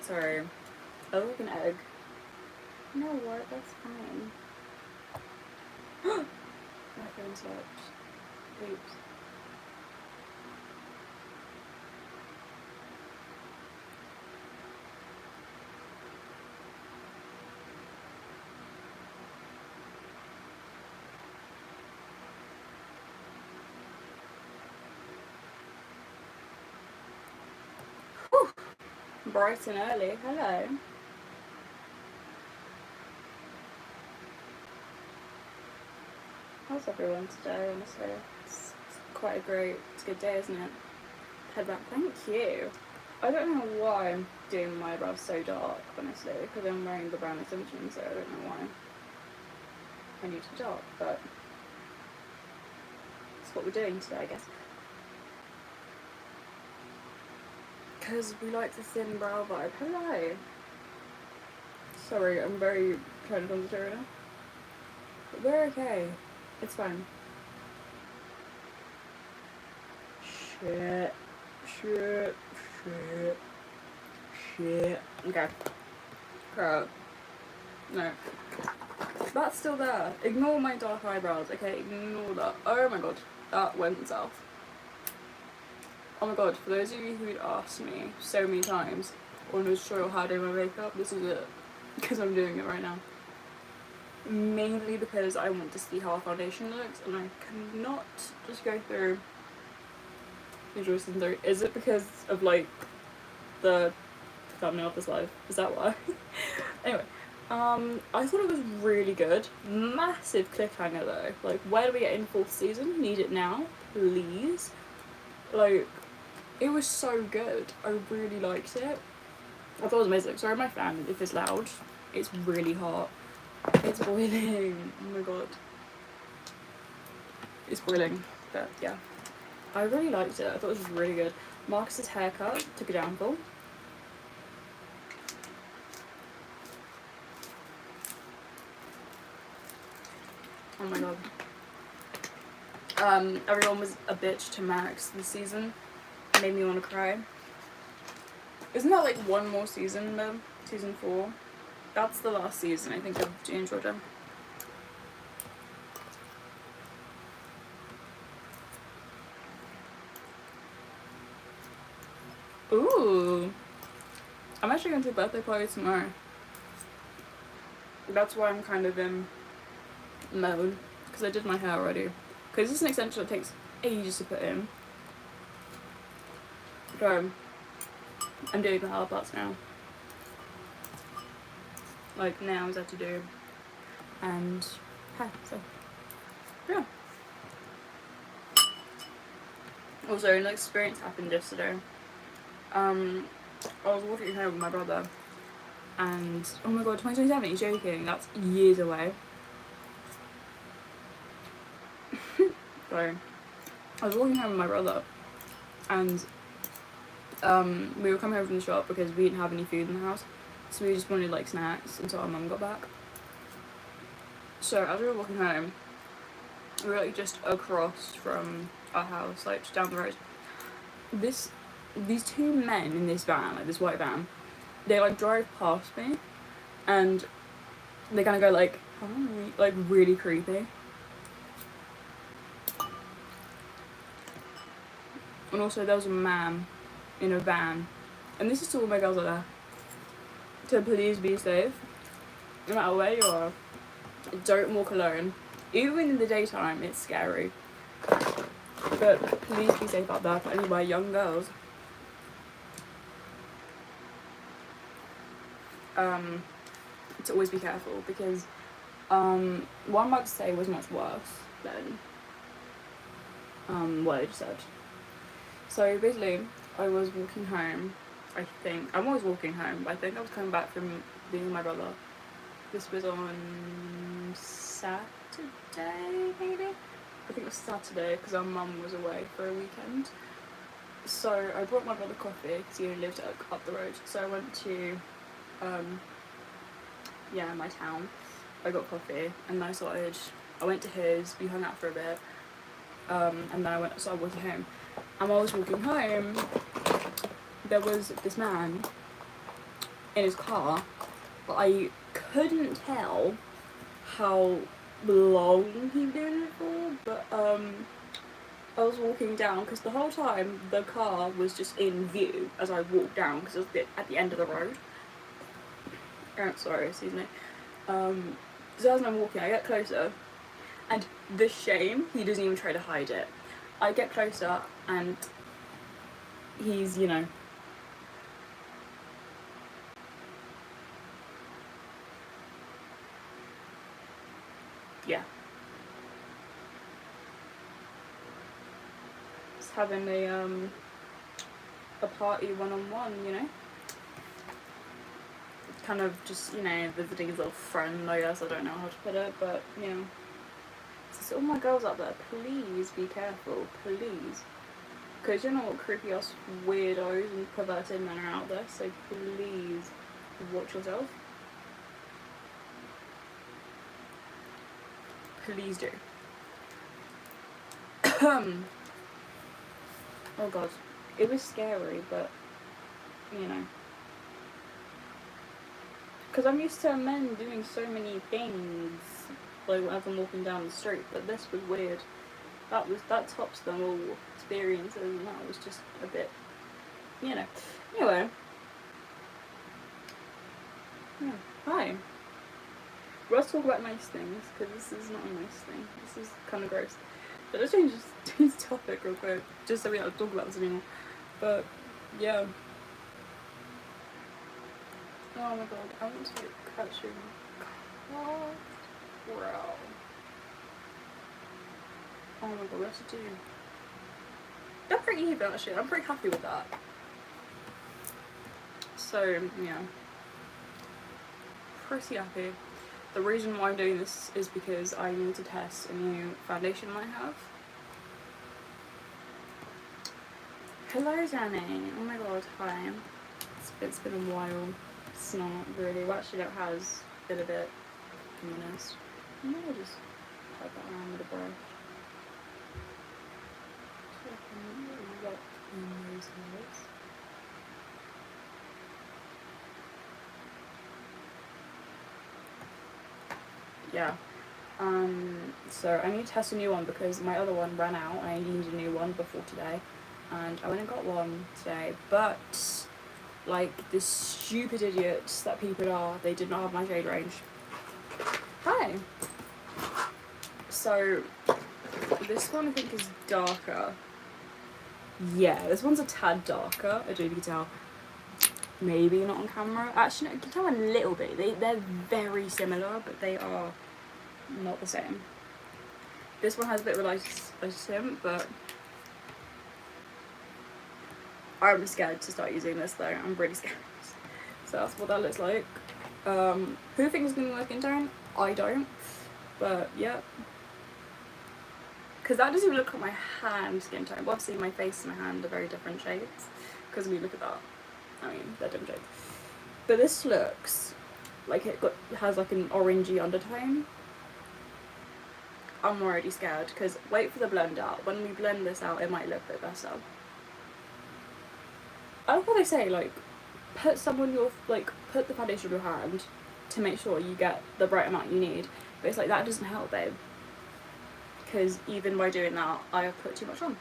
Sorry. I look like an egg. You know what? That's fine. My phone slept. Oops. Whew. Bright and early. Hello. How's everyone today, honestly? It's quite it's a good day, isn't it? Head back. Thank you. I don't know why I'm doing my eyebrows so dark, honestly, because I'm wearing the brown extension, so I don't know why I need to dark, but it's what we're doing today, I guess. Because we like the thin brow vibe. Hello. Sorry, I'm very trying to concentrate right now. But we're okay. It's fine. Shit. Okay. Crap. No. That's still there. Ignore my dark eyebrows, okay? Ignore that. Oh my god. That went south. Oh my god, for those of you who'd asked me so many times on a tutorial how to do my makeup, this is it. Because I'm doing it right now. Mainly because I want to see how our foundation looks, and I cannot just go through the choices. Is it because of like the thumbnail of this live? Is that why? Anyway, I thought it was really good. Massive cliffhanger though. Like, where do we get in 4th season? Need it now, please. Like, it was so good. I really liked it. I thought it was amazing. Sorry, my fan, if it's loud. It's really hot. It's boiling. Oh my god. It's boiling. But yeah. I really liked it. I thought it was really good. Marcus's haircut took a downfall. Oh my god. Everyone was a bitch to Max this season. It made me want to cry. Isn't that like one more season though? Season 4? That's the last season, I think, of Jane Georgia. Ooh. I'm actually going to a birthday party tomorrow. That's why I'm kind of in mode. Because I did my hair already. Because this is an extension that takes ages to put in. So, I'm doing the hair parts now. Like, nails I have to do. And hair, so. Yeah. Also, an experience happened yesterday. I was walking home with my brother, and oh my god, 2027, you're joking, that's years away. Sorry. I was walking home with my brother, and we were coming home from the shop because we didn't have any food in the house, so we just wanted like snacks until our mum got back. So as we were walking home, we were like just across from our house, like just down the road. These two men in this van, like this white van, they like drive past me, and they kind of go like, hi, like really creepy. And also there was a man in a van, and this is to all my girls out there, to please be safe, no matter where you are. Don't walk alone. Even in the daytime, it's scary. But please be safe out there for any of my young girls. To always be careful, because what I'm about to say was much worse than what I just said. So basically, I was walking home. I'm always walking home, but I think I was coming back from being with my brother. This was on Saturday, maybe? I think it was Saturday, because our mum was away for a weekend. So I brought my brother coffee, because he only lived up the road. So I went to my town. I got coffee, and then I went to his, we hung out for a bit, and then I started walking home. And while I was walking home, there was this man in his car, but I couldn't tell how long he'd been doing it for, but I was walking down, because the whole time the car was just in view as I walked down, because it was at the end of the road. Sorry, excuse me. So as I'm walking, I get closer, and the shame, he doesn't even try to hide it. I get closer, and he's, you know, yeah. Just having a party one-on-one, you know? Kind of just, you know, visiting his little friend, I guess. I don't know how to put it, but, you know. So all my girls out there, please be careful, please. Because you know what creepy ass weirdos and perverted men are out there, so please watch yourself. Please do. Oh god. It was scary, but, you know. Because I'm used to men doing so many things, like as I'm walking down the street, but this was weird. That tops them all experiences, and that was just a bit, you know. Anyway. Yeah. Hi. Let's talk about nice things, because this is not a nice thing. This is kind of gross. But let's change this topic real quick, just so we don't have to talk about this anymore. But, yeah. Oh my god, I want to catch you. Bro. Oh my god, what to do? They're pretty even actually, I'm pretty happy with that. So, yeah. Pretty happy. The reason why I'm doing this is because I need to test a new foundation I have. Hello Danny, oh my god, hi. It's been a while. It's not really, well actually it has been a bit, to be honest. I'm gonna just type that around with a brush. So I can rub in those areas. Yeah. So I need to test a new one because my other one ran out and I needed a new one before today. And I went and got one today, but like the stupid idiots that people are, they did not have my shade range. Hi! So this one I think is darker. Yeah, this one's a tad darker, I don't know if you can tell. Maybe not on camera. Actually, no, you can tell a little bit. They're very similar, but they are not the same. This one has a bit of a lighter tint, but I'm scared to start using this though. I'm really scared. So that's what that looks like. Who thinks it's going to work in tone? I don't. But yeah. Because that doesn't even look like my hand skin tone. Well, obviously my face and my hand are very different shades. Because when you look at that, I mean, they're different shades. But this looks like it has like an orangey undertone. I'm already scared because wait for the blend out. When we blend this out, it might look a bit better. I like what they say, like, put the foundation on your hand to make sure you get the right amount you need. But it's like, that doesn't help, babe. Because even by doing that, I have put too much on.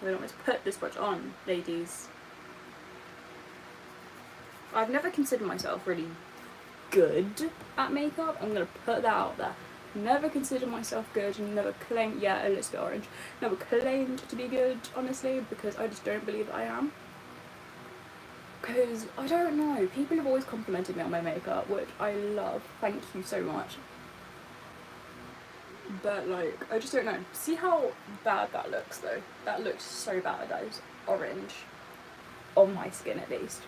We don't want to put this much on, ladies. I've never considered myself really good at makeup. I'm going to put that out there. Never considered myself good and never claimed, yeah, a little bit orange, never claimed to be good, honestly, because I just don't believe that I am. Because, I don't know, people have always complimented me on my makeup, which I love, thank you so much. But, like, I just don't know. See how bad that looks, though? That looks so bad, that is orange. On my skin, at least.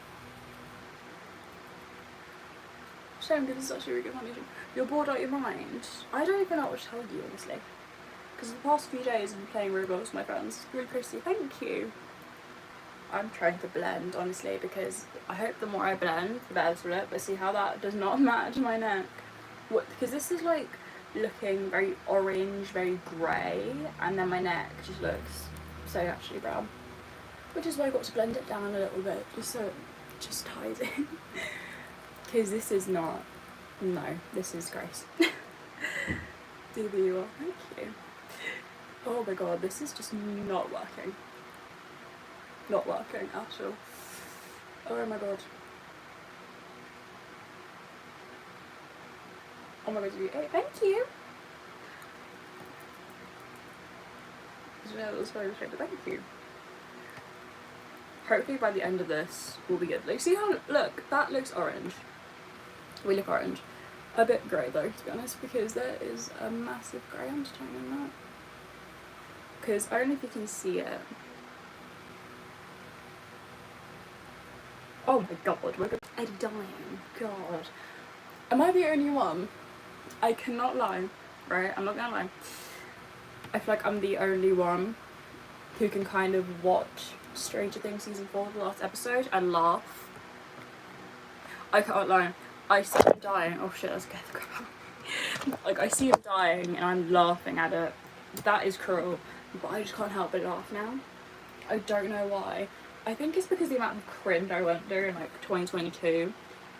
Shame, because it's actually a really good foundation. You're bored out of your mind? I don't even know what to tell you, honestly. Because the past few days I've been playing Roblox with my friends. It's really pretty, thank you. I'm trying to blend, honestly, because I hope the more I blend, the better it'll look. But see how that does not match my neck? What? Because this is like looking very orange, very grey, and then my neck just looks so actually brown. which is why I got to blend it down a little bit, just so it just ties in. Because this is not, no, this is gross. DBUR, thank you. Oh my god, this is just not working. Not working at all. Oh my god. Oh my god, thank you! That was very shady, thank you. Hopefully by the end of this we'll be good. Like, see how, look, that looks orange. We look orange. A bit grey though, to be honest, because there is a massive grey undertone in that. Because I don't know if you can see it. Oh my god, I'm dying. God. Am I the only one? I cannot lie, right? I'm not gonna lie. I feel like I'm the only one who can kind of watch Stranger Things season 4, the last episode, and laugh. I can't lie. I see him dying. Oh shit, that's scared the crap out of me. Like, I see him dying and I'm laughing at it. That is cruel. But I just can't help but laugh now. I don't know why. I think it's because the amount of cringe I went through in like 2022.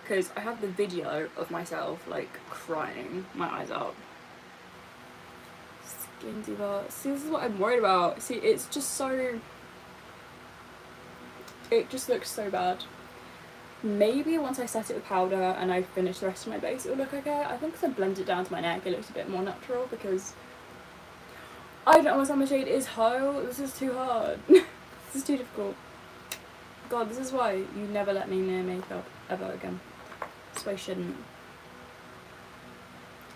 Because I have the video of myself like crying my eyes out. Skin diva. See, this is what I'm worried about. See, it's just so... It just looks so bad. Maybe once I set it with powder and I finish the rest of my base, it'll look okay. I think because I blend it down to my neck, it looks a bit more natural because... I don't understand my shade is Ho. This is too hard. This is too difficult. God, this is why you never let me near makeup ever again. That's why I shouldn't.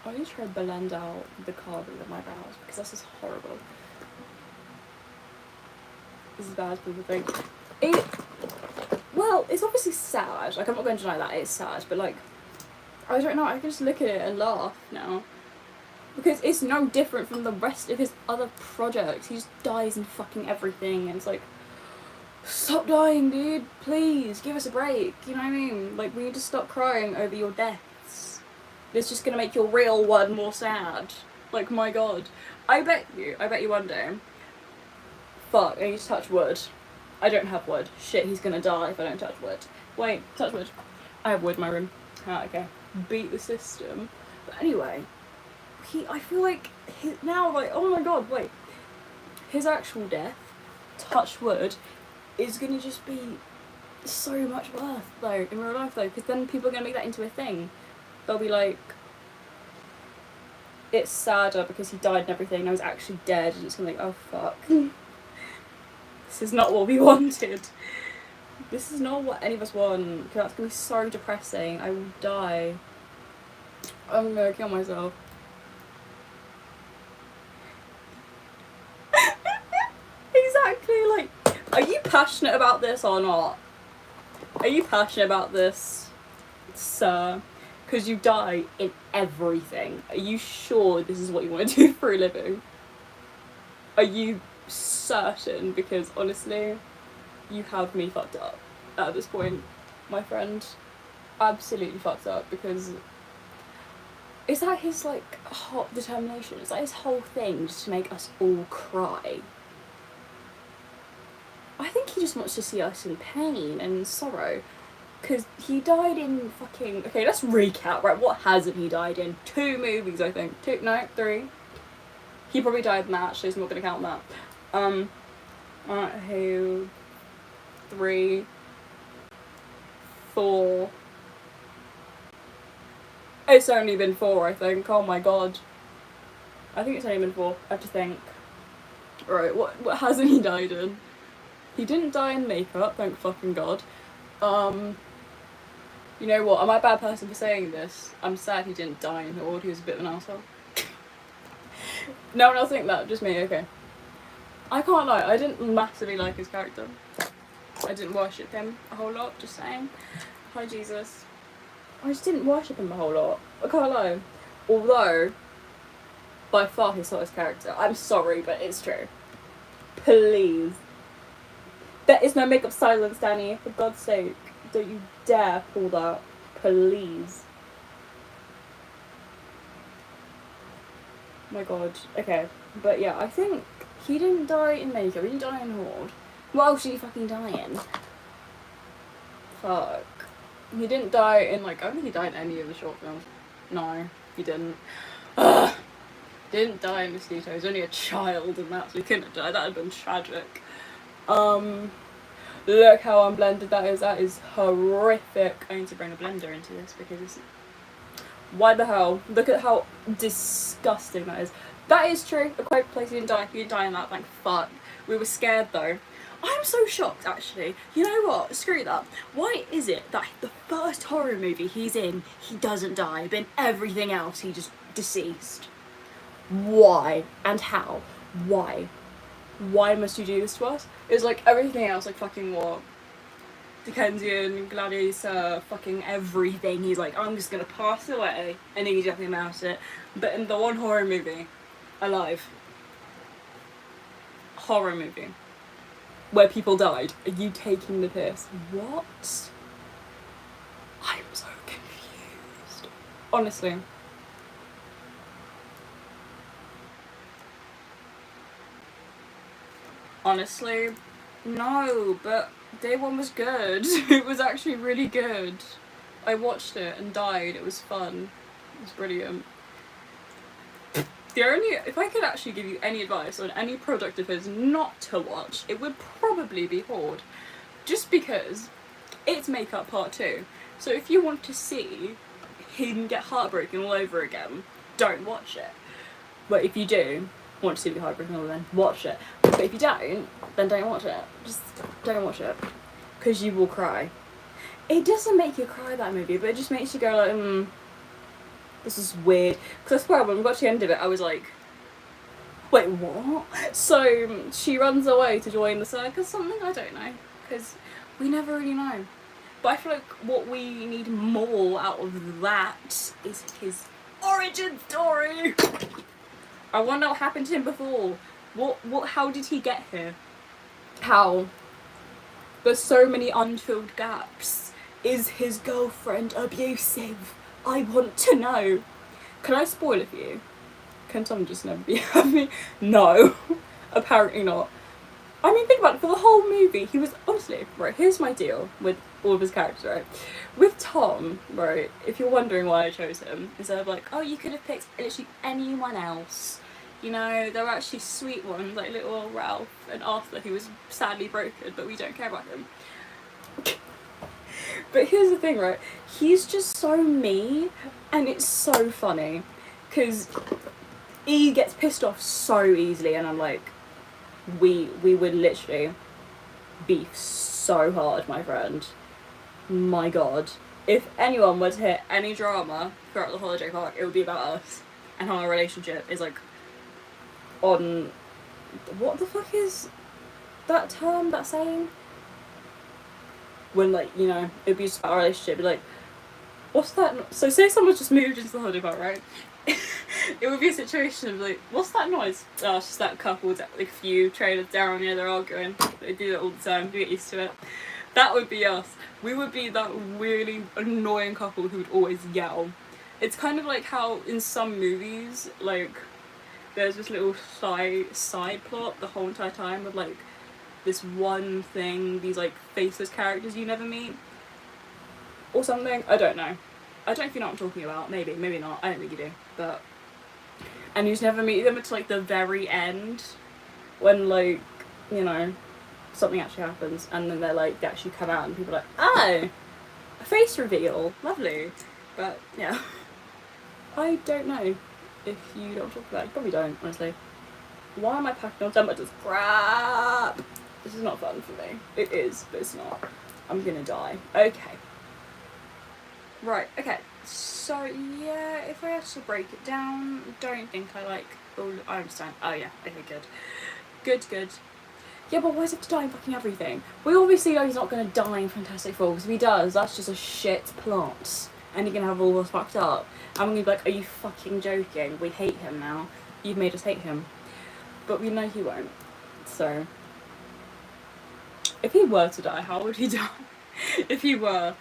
I need to try to blend out the carving of my brows because this is horrible. This is bad as people think. Well, it's obviously sad. Like, I'm not going to deny that it's sad, but like, I don't know. I can just look at it and laugh now. Because it's no different from the rest of his other projects. He just dies in fucking everything, and it's like, stop dying, dude. Please, give us a break. You know what I mean? Like, we need to stop crying over your deaths. It's just gonna make your real one more sad. Like, my god. I bet you one day. Fuck, I need to touch wood. I don't have wood. Shit, he's gonna die if I don't touch wood. Wait, touch wood. I have wood in my room. Ah, okay. Beat the system. But anyway. I feel like now, like, oh my god, wait. His actual death, touch wood, is gonna just be so much worse, though, in real life, though, because then people are gonna make that into a thing. They'll be like, it's sadder because he died and everything, now he's actually dead, and it's gonna be like, oh fuck. This is not what we wanted. This is not what any of us want, because that's gonna be so depressing. I will die. I'm gonna kill myself. Exactly, like, are you passionate about this or not? Are you passionate about this, sir? Because you die in everything. Are you sure this is what you want to do for a living? Are you certain? Because honestly, you have me fucked up at this point, my friend. Absolutely fucked up, because is that his, like, hot determination? Is that his whole thing, just to make us all cry? I think he just wants to see us in pain and sorrow. Because he died in fucking... Okay, let's recap, right? What hasn't he died in? 2 movies, I think. 2, no, 3. He probably died in that, actually, so I'm not going to count that. 2, 3, 4. It's only been 4, I think. Oh my god. I think it's only been 4. I have to think. Right, what hasn't he died in? He didn't die in makeup, thank fucking god. You know what, am I a bad person for saying this? I'm sad he didn't die in Horde, he was a bit of an asshole. No one else think that, just me, okay. I can't lie, I didn't massively like his character. I didn't worship him a whole lot, just saying. Hi Jesus. I just didn't worship him a whole lot. I can't lie. Although, by far his hottest character. I'm sorry, but it's true. Please. There is no makeup silence, Danny. For God's sake, don't you dare pull that. Please. Oh my god. Okay. But yeah, I think he didn't die in makeup. He didn't die in Horde. What else did he fucking die in? Fuck. He didn't die in, like, I don't think he died in any of the short films. No, he didn't. Ugh. Didn't die in Mosquito. He was only a child and that, so he couldn't have died. That would have been tragic. Look how unblended that is. That is horrific. I need to bring a blender into this because it's... Why the hell? Look at how disgusting that is. That is true. A quiet place, he didn't die. He didn't die in that, thank fuck. We were scared though. I'm so shocked actually. You know what? Screw that. Why is it that the first horror movie he's in, he doesn't die, but in everything else he just deceased? Why? And how? Why? Why must you do this to us? It's like everything else, like fucking what? Dickensian, Gladiator, fucking everything. He's like, I'm just gonna pass away, and then he's definitely about it. But in the one horror movie, alive, horror movie, where people died, are you taking the piss? What? I'm so confused. Honestly. Honestly, no, but day one was good. It was actually really good. I watched it and died. It was fun. It was brilliant. If I could actually give you any advice on any product of his not to watch, it would probably be Horde. Just because it's Makeup Part 2. So if you want to see him get heartbroken all over again, don't watch it. But if you do want to see the heartbroken all over again, watch it. But if you don't, then don't watch it. Just don't watch it. Because you will cry. It doesn't make you cry, that movie, but it just makes you go like, this is weird. Because I swear, when we got to the end of it, I was like, wait, what? So she runs away to join the circus, something? I don't know. Because we never really know. But I feel like what we need more out of that is his origin story. I wonder what happened to him before. How did he get here? How? There's so many unfilled gaps. Is his girlfriend abusive? I want to know. Can I spoil it for you? Can someone just never be happy? No. Apparently not. I mean, think about it, for the whole movie, he was, honestly, right, here's my deal with all of his characters, right? With Tom, right, if you're wondering why I chose him, instead of like, oh, you could have picked literally anyone else. You know, there were actually sweet ones, like little Ralph and Arthur, who was sadly broken, but we don't care about him. But here's the thing, right, he's just so me, and it's so funny, because he gets pissed off so easily, and I'm like, we would literally beef so hard, my friend. My god. If anyone were to hit any drama throughout the holiday park, it would be about us, and how our relationship is like on, what the fuck is that term, that saying? When, like, you know, it'd be just about our relationship, be like, what's that? So say someone's just moved into the holiday park, right? It would be a situation of like, what's that noise? Oh, it's just that couple with like a few trailers down, yeah, they're arguing. They do that all the time, you get used to it. That would be us. We would be that really annoying couple who would always yell. It's kind of like how in some movies, like, there's this little side plot the whole entire time of like this one thing, these like faceless characters you never meet. Or something, I don't know. I don't know if you know what I'm talking about, maybe not, I don't think you do, but... And you just never meet them until like the very end, when like, you know, something actually happens, and then they're like, they actually come out and people are like, oh! A face reveal, lovely. But, yeah. I don't know if you don't talk about it, you probably don't, honestly. Why am I packing on so much crap? This is not fun for me. It is, but it's not. I'm gonna die. Okay. Right, okay, so yeah, if I had to break it down, don't think I like, oh, I understand, oh yeah, okay, good. Yeah, but why does he have to die in fucking everything? We obviously know he's not going to die in Fantastic Four, because if he does, that's just a shit plot, and you're going to have all of us fucked up, and we're going to be like, are you fucking joking? We hate him now, you've made us hate him, but we know he won't, so, if he were to die, how would he die? If he were,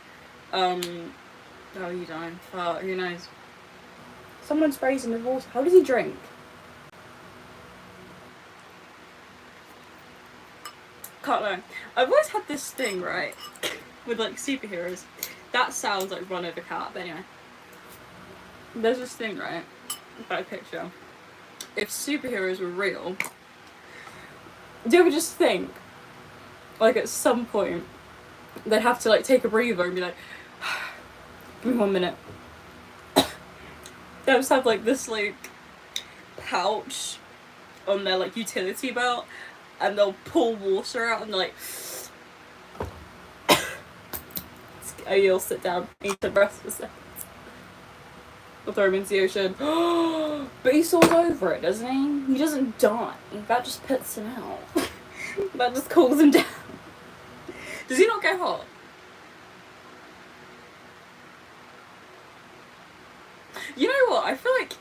how are you dying? Who knows? Someone sprays him with water. How does he drink? Can't lie. I've always had this thing, right, with like superheroes. That sounds like run over cat, but anyway. There's this thing, right, that I picture. If superheroes were real, do you ever just think, like at some point, they'd have to like take a breather and be like, give me 1 minute. They just have like this like pouch on their like utility belt, and they'll pull water out and they're like, oh, you'll sit down, eat the breath for seconds. We'll throw him into the ocean. But he soars over it, doesn't he? He doesn't die. That just puts him out. That just cools him down. Does he not get hot? You know what? I feel like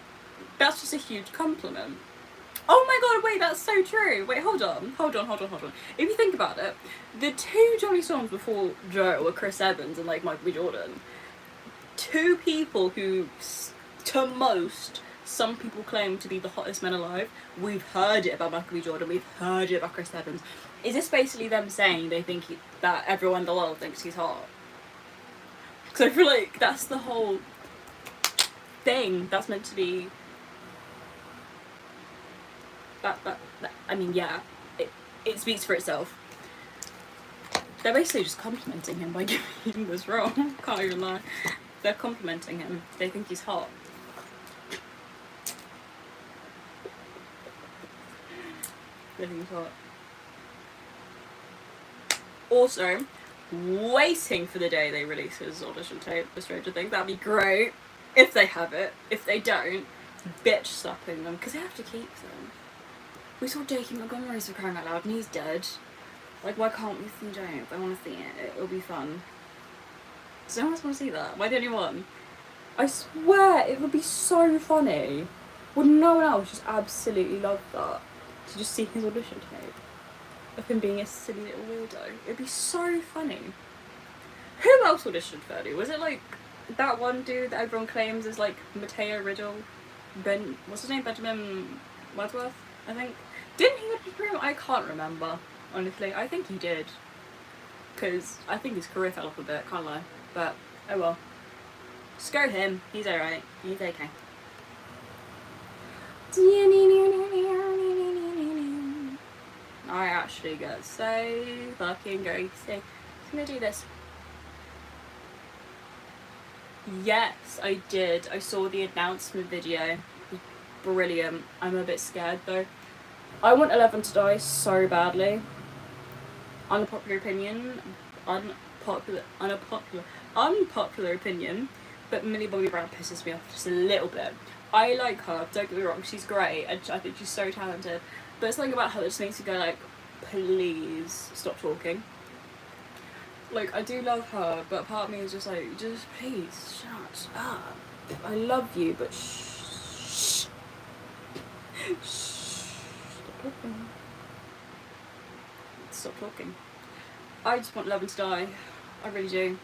that's just a huge compliment. Oh my god, wait, that's so true. Wait, hold on. If you think about it, the two Johnny Storms before Joe were Chris Evans and like Michael B. Jordan. Two people who, to most, some people claim to be the hottest men alive. We've heard it about Michael B. Jordan, we've heard it about Chris Evans. Is this basically them saying they think that everyone in the world thinks he's hot? Because I feel like that's the whole thing that's meant to be. I mean, yeah, it speaks for itself. They're basically just complimenting him by giving him this role. Can't even lie. They're complimenting him. They think he's hot. They think he's hot. Also, waiting for the day they release his audition tape for Stranger Things. That'd be great if they have it. If they don't, bitch slapping them because they have to keep them. We saw J.K. Montgomery's for crying out loud and he's dead. Like, why can't we see James? I want to see it. It'll be fun. Does anyone else want to see that? Am I the only one? I swear it would be so funny. Would no one else just absolutely love that? To just see his audition tape of him being a silly little weirdo. It'd be so funny. Who else auditioned for it? Was it like that one dude that everyone claims is like Mateo Riddle? What's his name? Benjamin Wadsworth, I think. Didn't he audition? I can't remember, honestly. I think he did. Because I think his career fell off a bit, can't lie. But, oh well. Screw him. He's alright. He's okay. I actually get so fucking ghosty. I'm gonna do this. Yes, I did. I saw the announcement video. It was brilliant. I'm a bit scared though. I want 11 to die so badly. Unpopular opinion. Unpopular opinion. But Millie Bobby Brown pisses me off just a little bit. I like her, don't get me wrong, she's great, and I think she's so talented. But it's something about her that just makes me go like, please stop talking. Like, I do love her, but part of me is just like, just please shut up. I love you, but shh. Stop talking. Stop talking. I just want Eleven to die. I really do.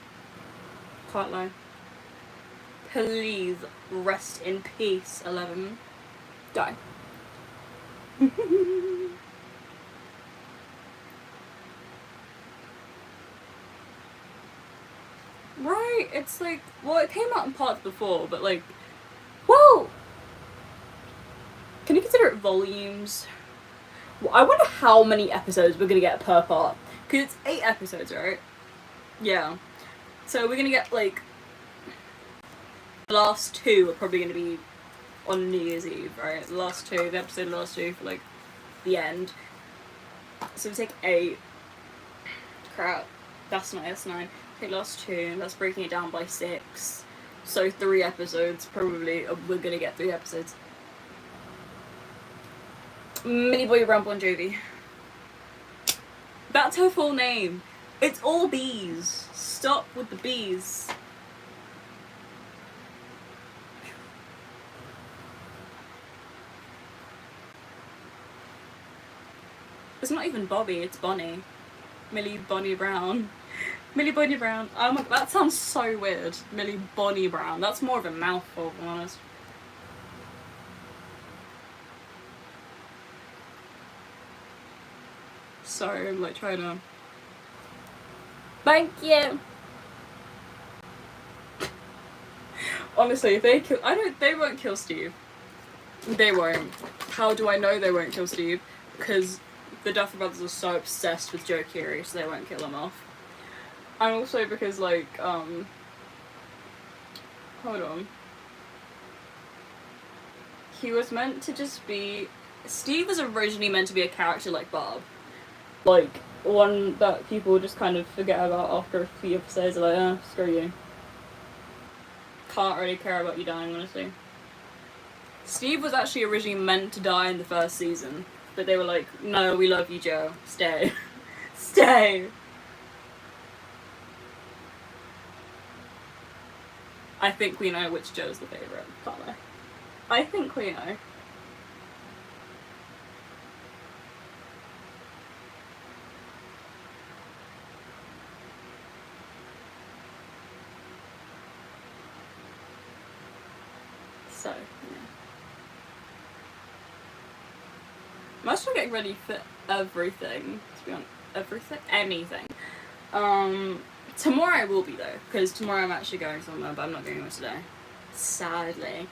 Can't lie. Please rest in peace, 11. Die. Right, it's like, well, it came out in parts before, but like, whoa! Can you consider it volumes? Well, I wonder how many episodes we're gonna get per part. Because it's 8 episodes, right? Yeah. So we're gonna get like, the last 2 are probably going to be on New Year's Eve, right? The episode of the last 2 for like the end. So we take 8. Crap. That's 9. Take the last 2, that's breaking it down by 6. So 3 episodes, probably. We're going to get 3 episodes. Millie Bobby Brown Bon Jovi. That's her full name. It's all bees. Stop with the bees. It's not even Bobby, it's Bonnie. Millie Bonnie Brown. Millie Bonnie Brown. Oh my god, that sounds so weird. Millie Bonnie Brown. That's more of a mouthful, to be honest. Sorry, I'm like trying to. Thank you. Honestly, if they kill, they won't kill Steve. They won't. How do I know they won't kill Steve? Because the Duffer Brothers are so obsessed with Joe Keery, so they won't kill him off. And also because, like, hold on. He was meant to just be... Steve was originally meant to be a character like Bob. Like, one that people just kind of forget about after a few episodes. They're like, screw you. Can't really care about you dying, honestly. Steve was actually originally meant to die in the first season, but they were like, no, we love you, Joe. Stay. Stay. I think we know which Joe's the favourite, can't I think we know. So, yeah. I'm actually getting ready for everything, to be honest. Anything. Tomorrow I will be though, because tomorrow I'm actually going somewhere, but I'm not going anywhere today. Sadly.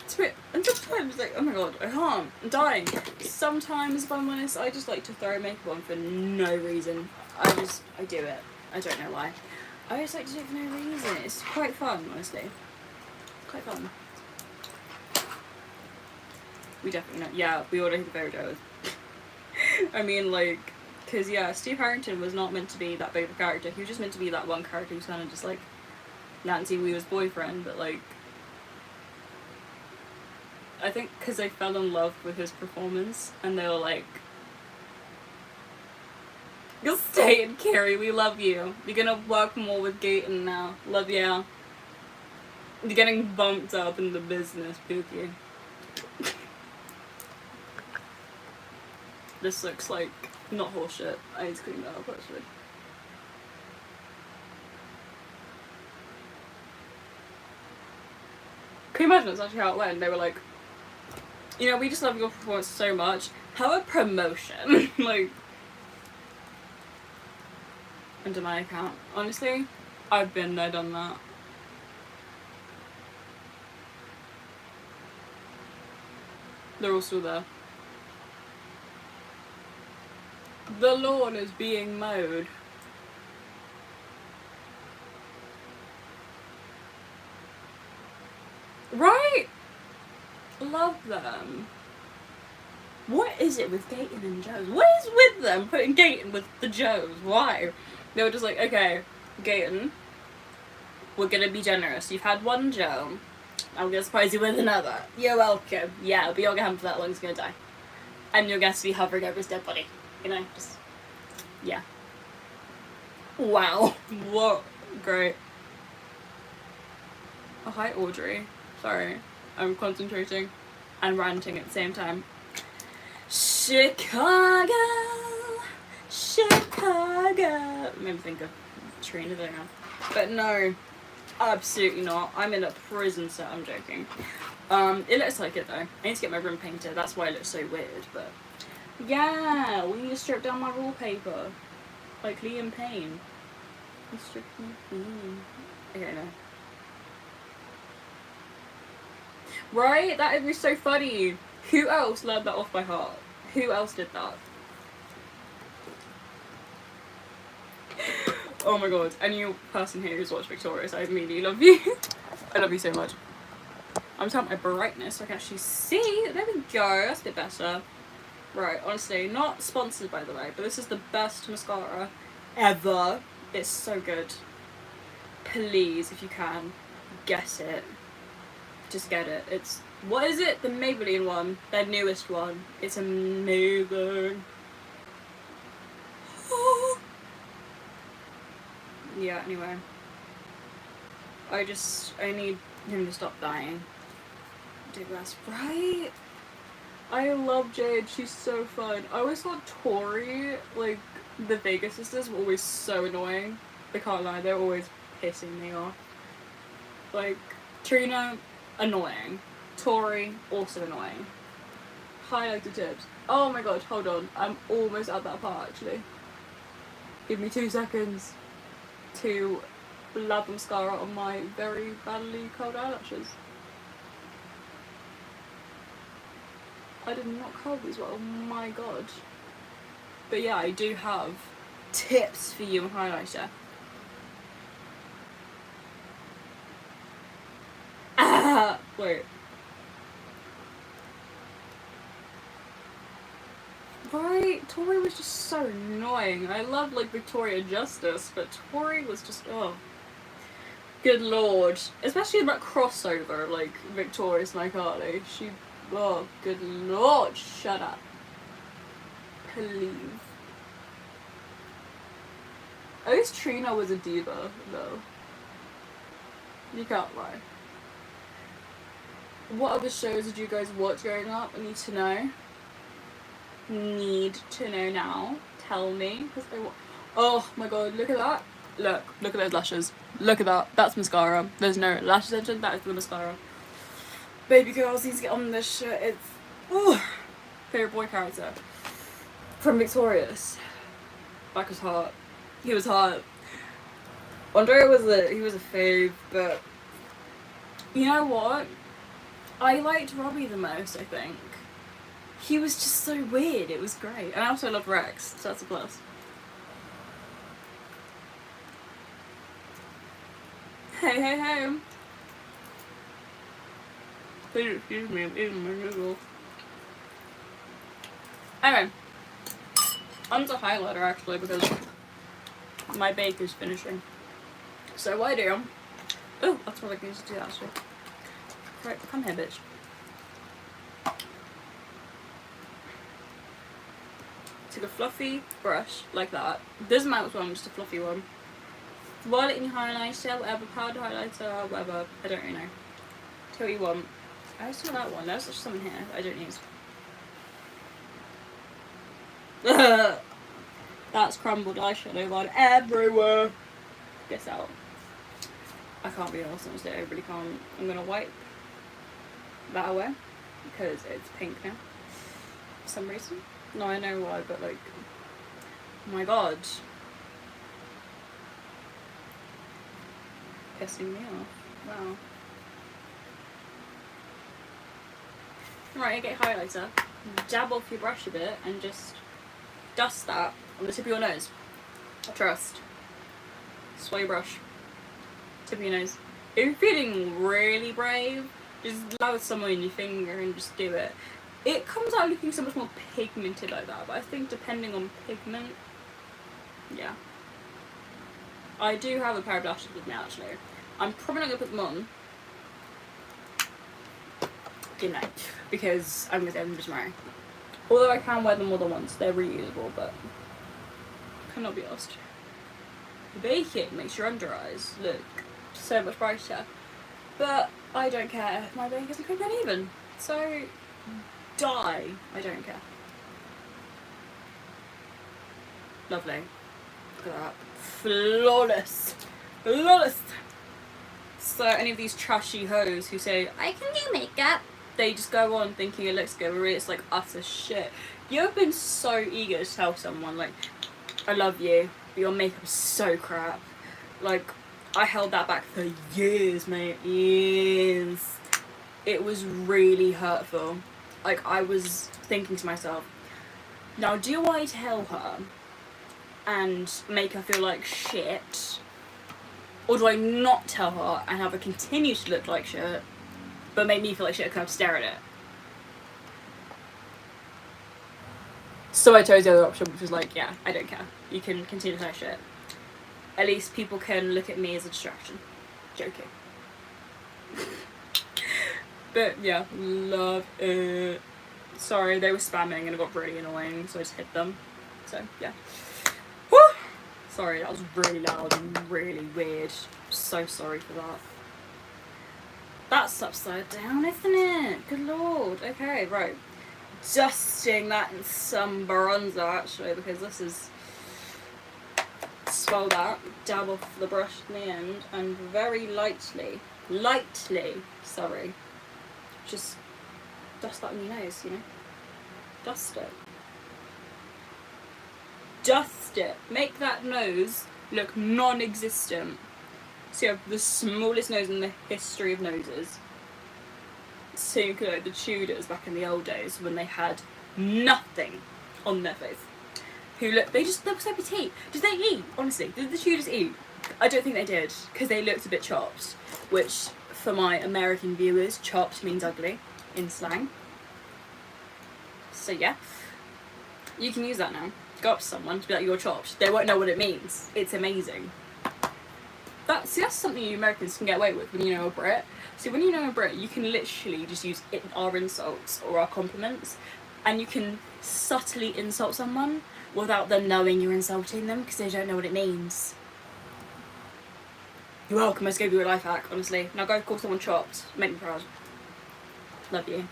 It's weird. And sometimes, like, oh my god, I can't. I'm dying. Sometimes, if I'm honest, I just like to throw makeup on for no reason. I do it. I don't know why. I just like to do it for no reason. It's quite fun, honestly. Quite fun. We definitely know. Yeah, we all know who the favourite Joe is. I mean, like, because, yeah, Steve Harrington was not meant to be that big of a character. He was just meant to be that one character who's kind of just, like, Nancy Weaver's boyfriend, but, like, I think because they fell in love with his performance, and they were like, you'll stay in Carrie, we love you. You're gonna work more with Gaten now. Love you. You're getting bumped up in the business, Pookie. This looks like not horseshit. I need to clean that up actually. Can you imagine that's actually how it went? They were like, you know, we just love your performance so much. Have a promotion. Like, under my account. Honestly, I've been there, done that. They're all still there. The lawn is being mowed. Right? Love them. What is it with Gaten and Joes? What is with them putting Gaten with the Joes? Why? They were just like, okay, Gaten, we're gonna be generous. You've had one Joe. I'm gonna surprise you with another. You're welcome. Yeah, but you're gonna have for that long, he's gonna die. And you're going to be hovering over his dead body. You know, just, yeah. Wow. What? Great. Oh, hi, Audrey. Sorry. I'm concentrating and ranting at the same time. Chicago. Chicago. Made me think of Trina there now. But no, absolutely not. I'm in a prison set, I'm joking. It looks like it though. I need to get my room painted, that's why it looks so weird, but yeah, we need to strip down my wallpaper. Like Liam Payne. Okay, no. Right? That would be so funny. Who else learned that off by heart? Who else did that? Oh my god, any person here who's watched Victorious, I really love you. I love you so much. I'm turning my brightness so I can actually see. There we go, that's a bit better. Right, honestly, not sponsored by the way, but this is the best mascara ever. It's so good. Please, if you can, get it. Just get it. It's, what is it? The Maybelline one. Their newest one. It's amazing. Yeah, anyway. I need him to stop dying. That's right. I love Jade, she's so fun. I always thought Tori, like, the Vegas sisters were always so annoying. I can't lie, they're always pissing me off. Like, Trina, annoying. Tori, also annoying. highlighter tips. Oh my god, hold on. I'm almost at that part actually. Give me 2 seconds to blab mascara on my very badly curled eyelashes. I did not curl these well, oh my god. But yeah, I do have tips for you on highlighter. Ah, wait. Right, Tori was just so annoying. I love like Victoria Justice, but Tori was just, oh, good lord. Especially that crossover, like Victoria Snycarly. She, oh, good lord, shut up. Please. At least Trina was a diva, though. You can't lie. What other shows did you guys watch growing up? I need to know. Need to know now. Tell me. Because I oh my god, look at that. Look at those lashes. Look at that. That's mascara. There's no lash extension. That is the mascara. Baby girls need to get on this shit. It's favourite boy character from Victorious. Back was hot. He was hot. Andre was he was a fave, but you know what? I liked Robbie the most, I think. He was just so weird, it was great. And I also love Rex, so that's a plus. Hey, hey, hey. Please excuse me, I'm eating my noodles. Anyway, onto highlighter actually, because my bake is finishing. So what I do, oh, that's what I can use to do actually. Right, come here, bitch. Take a fluffy brush like that. Doesn't matter which one, just a fluffy one. Roll it in your highlighter, whatever, powder highlighter, whatever. I don't really know. Tell what you want. I saw that one. There's just something here I don't use. That's crumbled eyeshadow gone everywhere. Guess out. I can't be honest, honestly, I really can't. I'm gonna wipe that away because it's pink now for some reason. No, I know why, but like, oh my god, pissing me off. Wow. Right, get highlighter, dab off your brush a bit and just dust that on the tip of your nose. Trust. Sway brush. Tip of your nose. If you're feeling really brave, just allow it somewhere in your finger and just do it. It comes out looking so much more pigmented like that, but I think depending on pigment, yeah. I do have a pair of lashes with me actually. I'm probably not going to put them on tonight because I'm going to wear them tomorrow. Although I can wear them more than once, they're reusable, but cannot be asked. Baking makes your under eyes look so much brighter, but I don't care. My bake isn't cooked even, so die. I don't care. Lovely. Look at that. Flawless. Flawless. So any of these trashy hoes who say, I can do makeup, they just go on thinking it looks good, but really it's like utter shit. You've been so eager to tell someone, like, I love you, but your makeup is so crap. Like, I held that back for years, mate. Years. It was really hurtful. Like, I was thinking to myself, now do I tell her and make her feel like shit? Or do I not tell her and have her continue to look like shit, but make me feel like shit and kind of stare at it? So I chose the other option, which was like, yeah, I don't care. You can continue to say shit. At least people can look at me as a distraction. Joking. But yeah, love it. Sorry, they were spamming and it got really annoying, so I just hit them. So yeah. Woo! Sorry, that was really loud and really weird. So sorry for that. That's upside down, isn't it? Good lord. Okay, right. Dusting that in some bronzer actually, because this is, swell that, dab off the brush in the end, and very lightly, sorry, just dust that on your nose, you know. Dust it. Dust it. Make that nose look non-existent. So you have the smallest nose in the history of noses. So you could, like the Tudors back in the old days when they had nothing on their face. Who look, they were so petite. Did they eat? Honestly, did the Tudors eat? I don't think they did, because they looked a bit chopped, which for my American viewers, chopped means ugly in slang. So yeah, you can use that now. Go up to someone to be like, you're chopped. They won't know what it means. It's amazing. That's something you Americans can get away with when you know a Brit. See, when you know a Brit, you can literally just use our insults or our compliments, and you can subtly insult someone without them knowing you're insulting them, because they don't know what it means. You're welcome. I just gave you a life hack, honestly. Now go call someone chopped. Make me proud. Love you.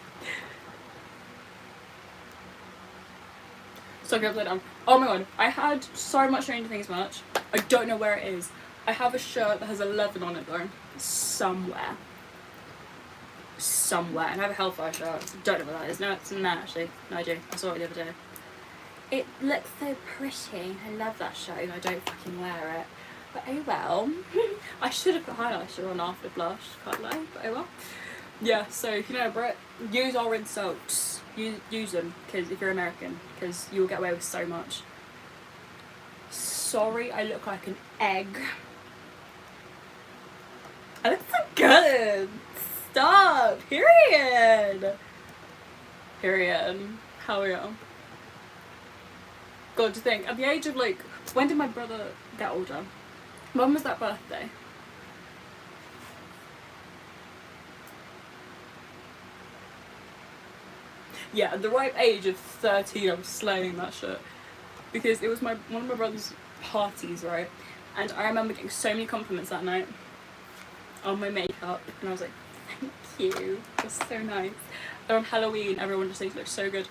So upside down. Oh my god, I had so much Stranger Things merch. I don't know where it is. I have a shirt that has 11 on it though. Somewhere. And I have a Hellfire shirt. Don't know what that is. No, it's in there actually. No, I do. I saw it the other day. It looks so pretty. I love that shirt and I don't fucking wear it. But oh well. I should have put highlighter on after blush, can't lie, but oh well. Yeah, so if you know Brit, use our insults. Use them, because if you're American, because you'll get away with so much. Sorry, I look like an egg. I look so good. Stop. Period. Hell yeah. God, to think, at the age of like, when did my brother get older? When was that birthday? Yeah, at the ripe age of 13, I was slaying that shit. Because it was one of my brother's parties, right? And I remember getting so many compliments that night on my makeup. And I was like, thank you. It was so nice. And on Halloween, everyone just thinks it looks so good.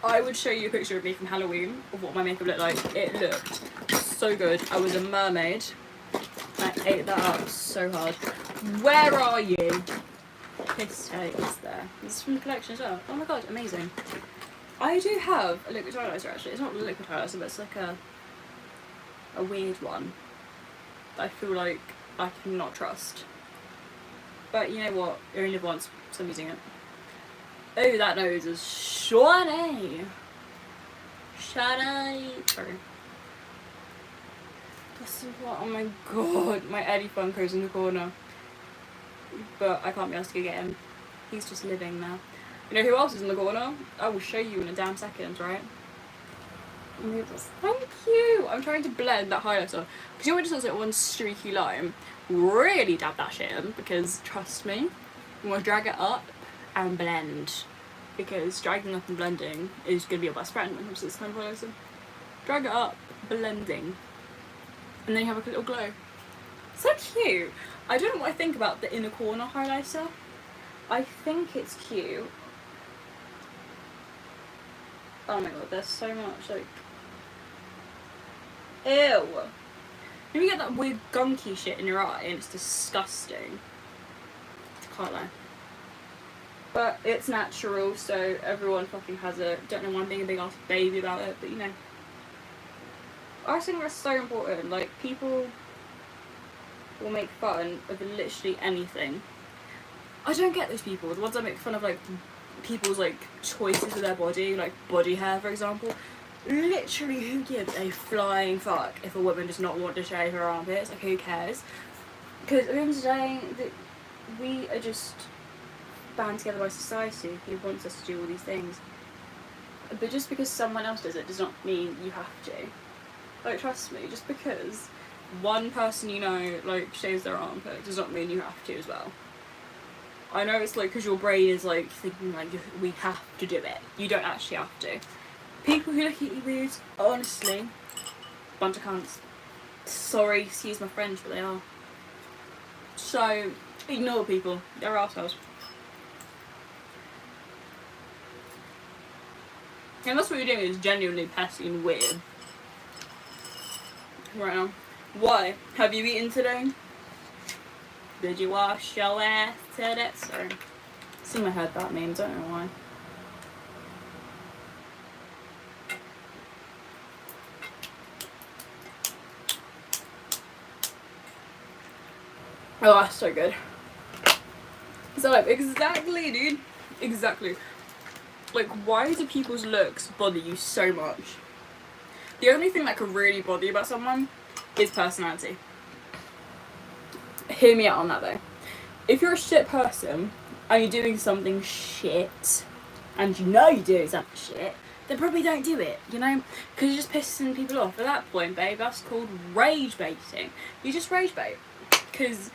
I would show you a picture of me from Halloween of what my makeup looked like. It looked so good. I was a mermaid. I ate that up so hard. Where are you? Piss takes there. This is from the collection as well. Oh my god, amazing. I do have a liquid highlighter actually. It's not a liquid highlighter, but it's like a weird one that I feel like I cannot trust. But you know what? You only live once, so I'm using it. Oh, that nose is shiny. Sorry. Oh my god, my Eddie Funko's in the corner. But I can't be asked to get him. He's just living now. You know who else is in the corner? I will show you in a damn second, right? Thank you! I'm trying to blend that highlighter. Because you know, it just looks like one streaky line. Really dab that shit in, because trust me, you want to drag it up and blend. Because dragging up and blending is going to be your best friend when it comes to this kind of highlighter. Drag it up, blending. And then you have a little glow. So cute! I don't know what I think about the inner corner highlighter. I think it's cute. Oh my god, there's so much like... Ew! You get that weird gunky shit in your eye and it's disgusting. I can't lie. But it's natural, so everyone fucking has it. Don't know why I'm being a big ass baby about it, but you know. I think that's so important. Like, people will make fun of literally anything. I don't get those people. The ones that make fun of like people's like choices of their body, like body hair for example. Literally, who gives a flying fuck if a woman does not want to shave her armpits? Like, who cares? Because at the end of the day, we are just bound together by society who wants us to do all these things. But just because someone else does it does not mean you have to. Like, trust me, just because one person you know like shaves their armpit does not mean you have to as well. I know it's like because your brain is like thinking like we have to do it. You don't actually have to. People who look at you weird, honestly, bunch of cunts. Sorry, excuse my French, but they are. So ignore people. They're arseholes. And that's what you're doing is genuinely pesky and weird. Right now. Why? Have you eaten today? Did you wash your ass today? Sorry. See my head that means, I don't know why. Oh, that's so good. So, like, exactly, dude. Exactly. Like, why do people's looks bother you so much? The only thing that could really bother you about someone is personality. Hear me out on that, though. If you're a shit person and you're doing something shit, and you know you're doing something shit, then probably don't do it, you know? Because you're just pissing people off. At that point, babe, that's called rage baiting. You just rage bait. Because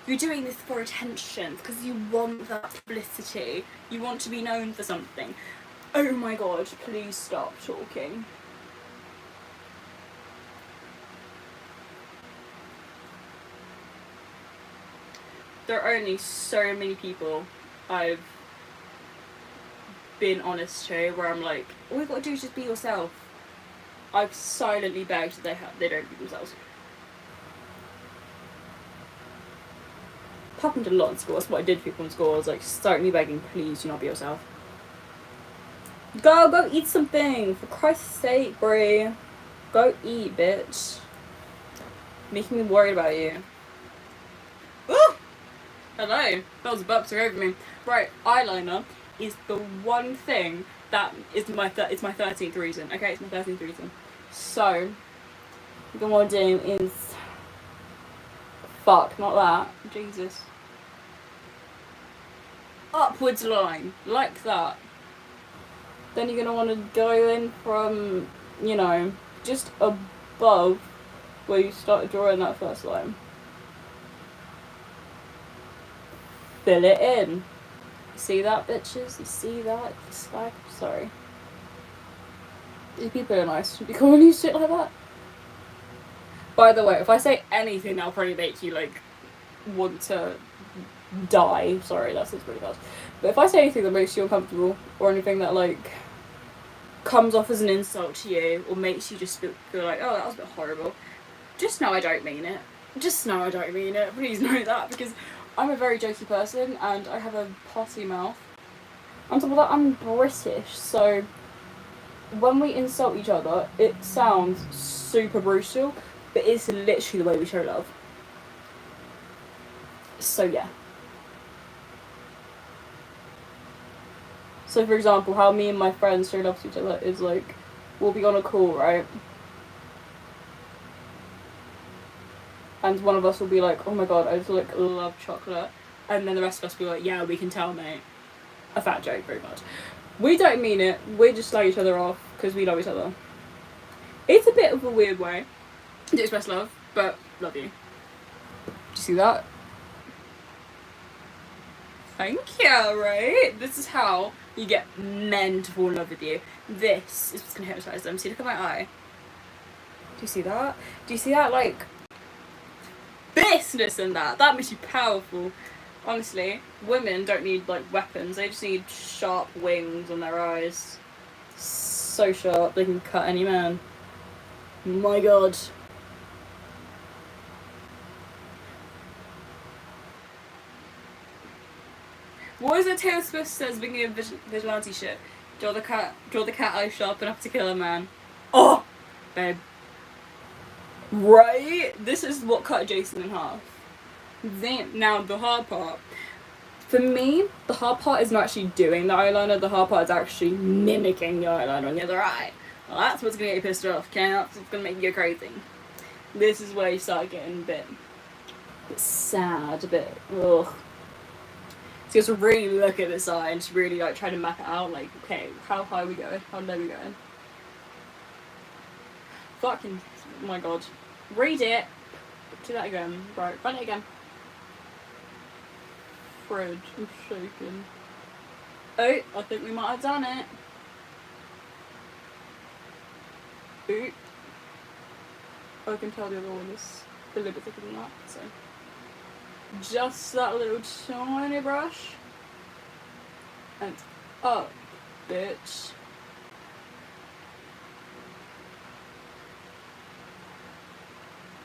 you're doing this for attention, because you want that publicity. You want to be known for something. Oh my god, please stop talking. There are only so many people I've been honest to where I'm like, all you gotta do is just be yourself. I've silently begged that they don't be themselves. It happened a lot in school. That's what I did to people in school. I was like, silently begging, please do not be yourself. Go eat something, for Christ's sake, Brie. Go eat, bitch. Making me worried about you. Ooh! Hello. That was a burp over me. Right, eyeliner is the one thing that is it's my 13th reason. Okay, it's my 13th reason. So, what I want to do is... Fuck, not that. Jesus. Upwards line. Like that. Then you're going to want to go in from, you know, just above where you started drawing that first line. Fill it in. See that, bitches? You see that? Slag? Sorry. These people are nice. Should be calling you shit like that. By the way, if I say anything, that'll probably make you, like, want to die. Sorry, that sounds pretty bad. But if I say anything that makes you uncomfortable, or anything that, like, comes off as an insult to you, or makes you just feel like, oh, that was a bit horrible, just know I don't mean it. Just know I don't mean it. Please know that, because I'm a very jokey person, and I have a potty mouth. On top of that, I'm British, so when we insult each other, it sounds super brutal, but it's literally the way we show love. So yeah. So for example, how me and my friends show love to each other is like, we'll be on a call, right? And one of us will be like, oh my god, I just like love chocolate. And then the rest of us will be like, yeah, we can tell, mate. A fat joke, very much. We don't mean it, we just slag each other off because we love each other. It's a bit of a weird way to express love, but love you. Did you see that? Thank you, right? This is how you get men to fall in love with you. This is what's gonna hypnotise them. See, look at my eye. Do you see that? Do you see that, like, business in that? That makes you powerful. Honestly, women don't need, like, weapons. They just need sharp wings on their eyes. So sharp, they can cut any man. My god. What is it Taylor Swift says beginning of vigilante shit? Draw the cat eye sharp enough to kill a man. Oh! Babe. Right? This is what cut Jason in half. Then, now the hard part. For me, the hard part is not actually doing the eyeliner, the hard part is actually mimicking the eyeliner on the other eye. Well, that's what's gonna get you pissed off, okay? That's what's gonna make you go crazy. This is where you start getting a bit sad, a bit, ugh. So you have to really look at this eye and just really like try to map it out, like, okay, how high are we going? How low are we going? Fucking, oh my god. Read it. Do that again. Right, run it again. Fridge, I'm shaking. Oh, I think we might have done it. Ooh. I can tell the other one is a little bit thicker than that, so. Just that little tiny brush. And up, bitch.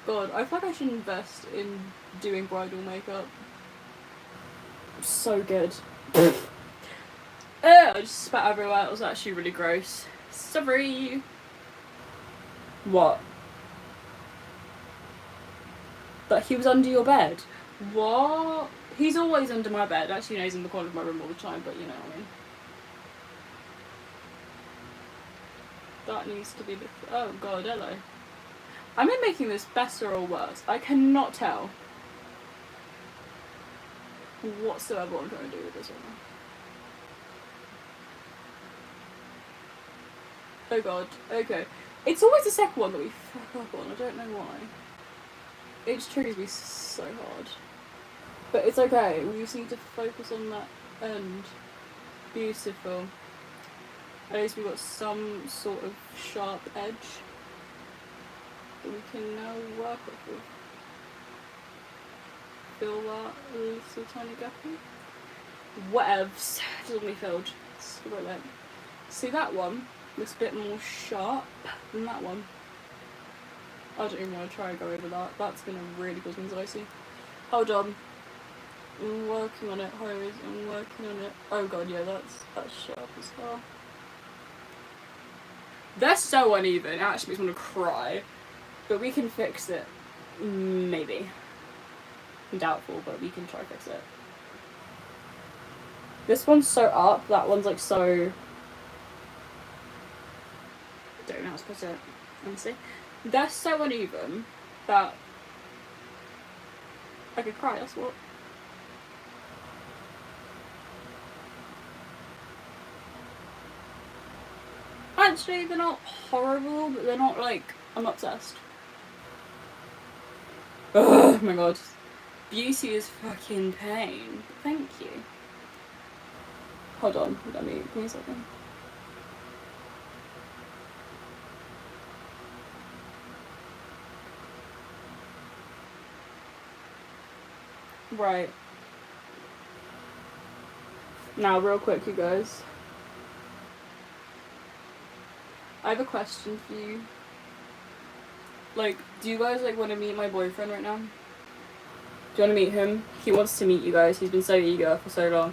God, I feel like I should invest in doing bridal makeup. So good. I just spat everywhere. It was actually really gross. Sorry. What? That he was under your bed? What? He's always under my bed. Actually, no, he's in the corner of my room all the time, but you know what I mean. That needs to be the... Oh god, hello. Am I making this better or worse? I cannot tell whatsoever what I'm trying to do with this right now. Oh god, okay. It's always the second one that we fuck up on, I don't know why. It just triggers me so hard. But it's okay, we just need to focus on that end. Beautiful. At least we've got some sort of sharp edge that we can now work off of. Fill that little tiny gap in. Whatevs. It's all me filled. See that one looks a bit more sharp than that one. I don't even want to try and go over that. That's gonna really cause anxiety. Hold on. I'm working on it, Hose. I'm working on it. Oh god, yeah, that's sharp as well. They're so uneven, it actually makes me want to cry. But we can fix it. Maybe. I'm doubtful, but we can try to fix it. This one's so up, that one's like so... I don't know how to put it, honestly. They're so uneven that I could cry, that's what. Actually, they're not horrible, but they're not like, I'm obsessed. Oh my god. Beauty is fucking pain. Thank you. Hold on, let me, give me a second. Right. Now, real quick, you guys. I have a question for you. Like, do you guys, like, want to meet my boyfriend right now? Do you want to meet him? He wants to meet you guys. He's been so eager for so long.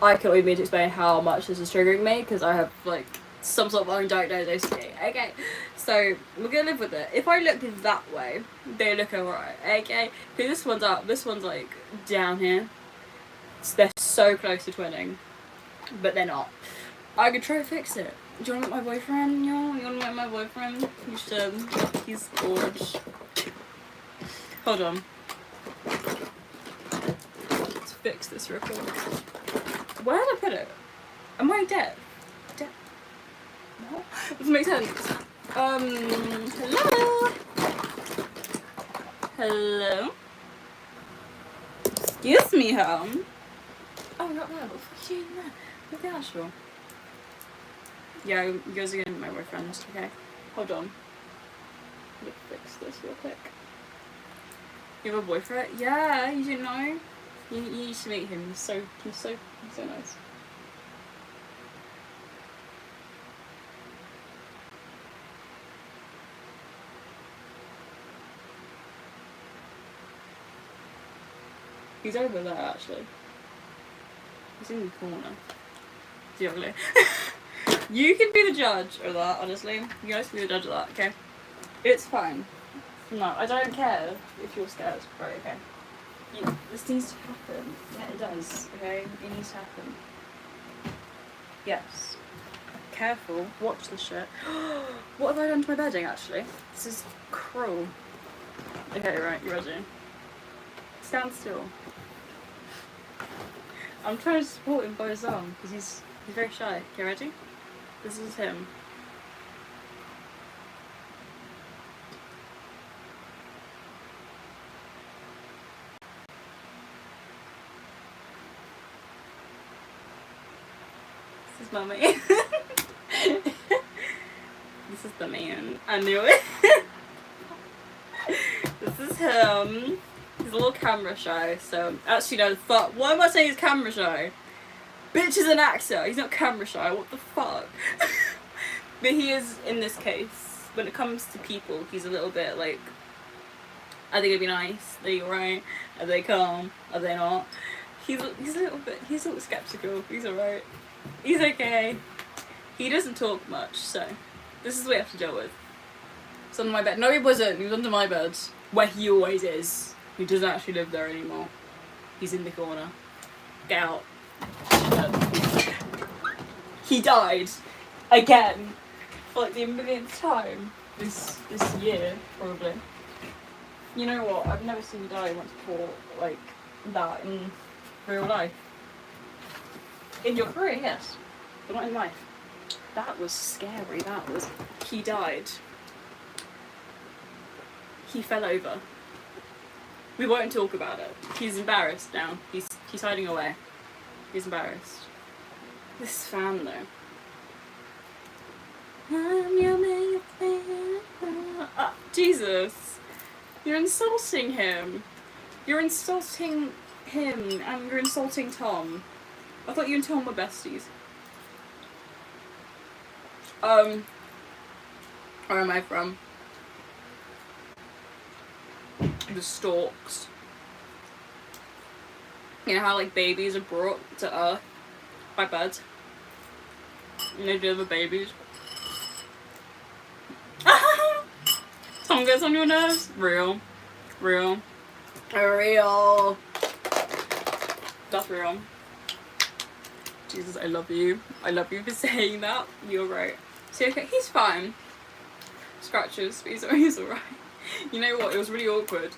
I cannot even explain how much this is triggering me, because I have, like, some sort of undiagnosed OCD. Okay, so we're going to live with it. If I look that way, they look alright, okay? Because this one's up, this one's, like, down here. So they're so close to twinning, but they're not. I could try to fix it. Do you want to meet my boyfriend, y'all? You want to meet my boyfriend? You should. He's gorgeous. Hold on. Let's fix this real quick. Where did I put it? Am I dead? Dead? What? Doesn't make sense. Hello? Hello? Excuse me, home. Oh, not there. What the fuck are you doing there? Look at the actual. Yeah, you guys are gonna meet my boyfriend, okay? Hold on. Let me fix this real quick. You have a boyfriend? Yeah, you didn't know? You need to meet him. He's so nice. He's over there, actually. He's in the corner. He's ugly. You can be the judge of that, honestly. You guys can be the judge of that, okay? It's fine. No, I don't care if you're scared. Right, okay. This needs to happen. Yeah, it does, okay? It needs to happen. Yes. Careful. Watch the shit. What have I done to my bedding, actually? This is cruel. Okay, right, you ready? Stand still. I'm trying to support him by his arm, because he's very shy. Okay, ready? This is him. This is Mummy. This is the man. I knew it. This is him. He's a little camera shy, so actually no, fuck. Why am I saying he's camera shy? Bitch is an actor. He's not camera shy. What the fuck? But he is, in this case, when it comes to people, he's a little bit like, are they gonna be nice? Are they alright? Are they calm? Are they not? He's a little skeptical. He's alright. He's okay. He doesn't talk much, so this is what we have to deal with. He's under my bed. No, he wasn't. He was under my bed, where he always is. He doesn't actually live there anymore. He's in the corner. Get out. He died. Again. For like the millionth time this year, probably. You know what? I've never seen you die once before, like, that in real life. In your career, yes. But not in life. That was scary, that was... He died. He fell over. We won't talk about it. He's embarrassed now. He's hiding away. He's embarrassed. This fan, though. Jesus. You're insulting him. You're insulting him and you're insulting Tom. I thought you and Tom were besties. Where am I from? The Storks. You know how like babies are brought to Earth by birds? And they deliver babies. Someone gets on your nerves? Real. Real. Real. That's real. Jesus, I love you. I love you for saying that. You're right. See, okay, he's fine. Scratches, but he's alright. You know what? It was really awkward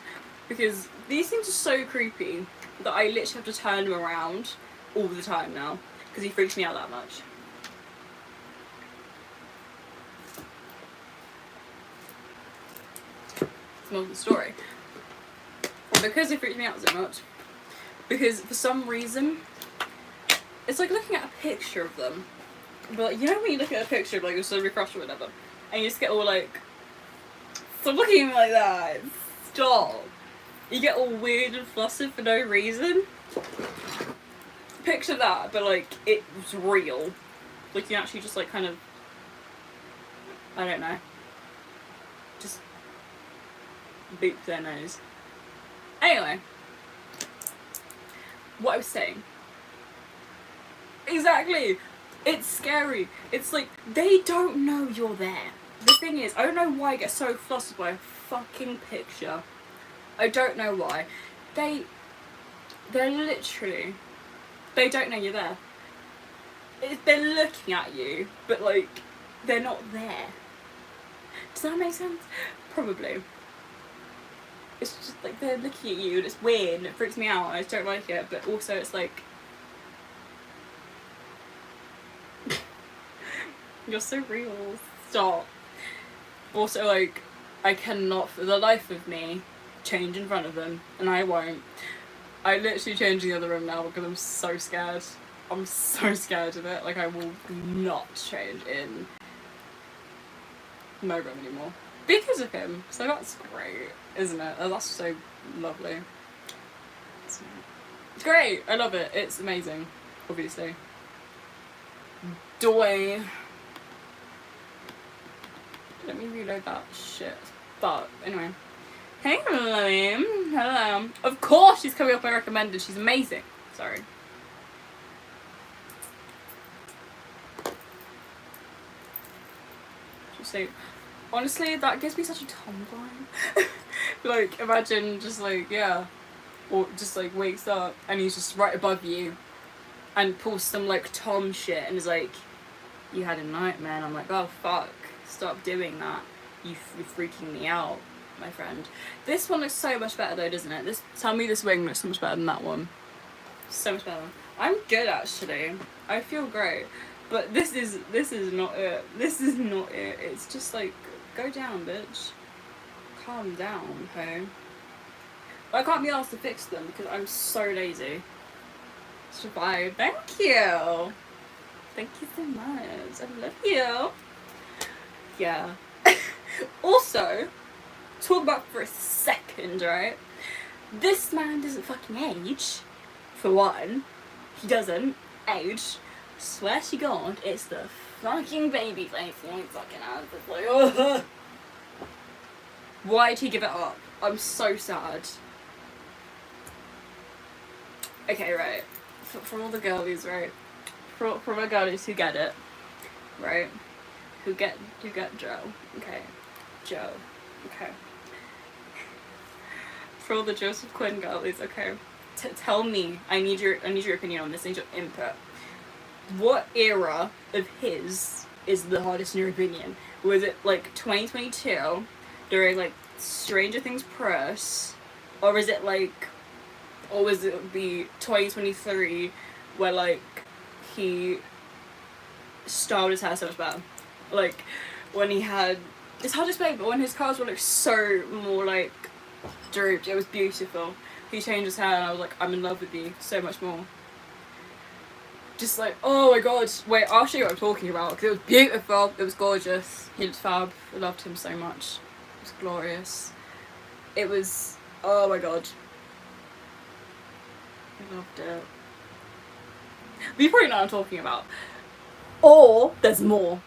because these things are so creepy that I literally have to turn him around all the time now because he freaks me out that much. It's not the story. Because he freaks me out so much. Because for some reason, it's like looking at a picture of them. But you know when you look at a picture of like your celebrity crush or whatever, and you just get all like, stop looking at me like that. Stop. You get all weird and flustered for no reason. Picture that, but like it was real. Like you actually just like kind of, I don't know, just boop their nose. Anyway, what I was saying. Exactly. It's scary. It's like they don't know you're there. The thing is, I don't know why I get so flustered by a fucking picture. I don't know why. They're literally, they don't know you're there. They're looking at you, but like, they're not there. Does that make sense? Probably. It's just like they're looking at you and it's weird and it freaks me out and I just don't like it, but also it's like, you're so real. Stop. Also, like, I cannot for the life of me change in front of them, and I won't. I literally change in the other room now because I'm so scared. I'm so scared of it. Like, I will not change in my room anymore because of him. So that's great, isn't it? Oh, that's so lovely. It's great. I love it. It's amazing. Obviously. Doy. Let me reload that shit. But anyway. Hey, Liam. Hello. Of course she's coming up I recommended. She's amazing. Sorry. Just say, honestly, that gives me such a Tom vibe. Like, imagine just like, yeah. Or just like wakes up and he's just right above you and pulls some like Tom shit and is like, you had a nightmare. And I'm like, oh fuck. Stop doing that. You're freaking me out, my friend. This one looks so much better though, doesn't it? Tell me this wing looks so much better than that one. So much better. I'm good actually. I feel great. But this is not it. This is not it. It's just like, go down, bitch. Calm down, okay? I can't be asked to fix them because I'm so lazy. Survive. Thank you. Thank you so much. I love you. Yeah. Also, talk about for a second, right? This man doesn't fucking age. For one, he doesn't age. Swear to God, it's the fucking baby face. He ain't fucking out. It's like, ugh. Why'd he give it up? I'm so sad. Okay, right. For all the girlies, right? For all the girlies who get it, right? Who get Joe. Okay. Joe. Okay. For all the Joseph Quinn girlies, okay. tell me. I need your opinion on this. I need your input. What era of his is the hardest in your opinion? Was it like 2022 during like Stranger Things press, or was it like, or was it the 2023 where like he styled his hair so much better? Like when he had, it's hard to explain, but when his curls were like so more like drooped, it was beautiful. He changed his hair and I was like, I'm in love with you so much more. Just like, oh my god, wait, I'll show you what I'm talking about, because it was beautiful, it was gorgeous, he looked fab, I loved him so much, it was glorious, it was, oh my god, I loved it. But you probably know what I'm talking about. Or, there's more.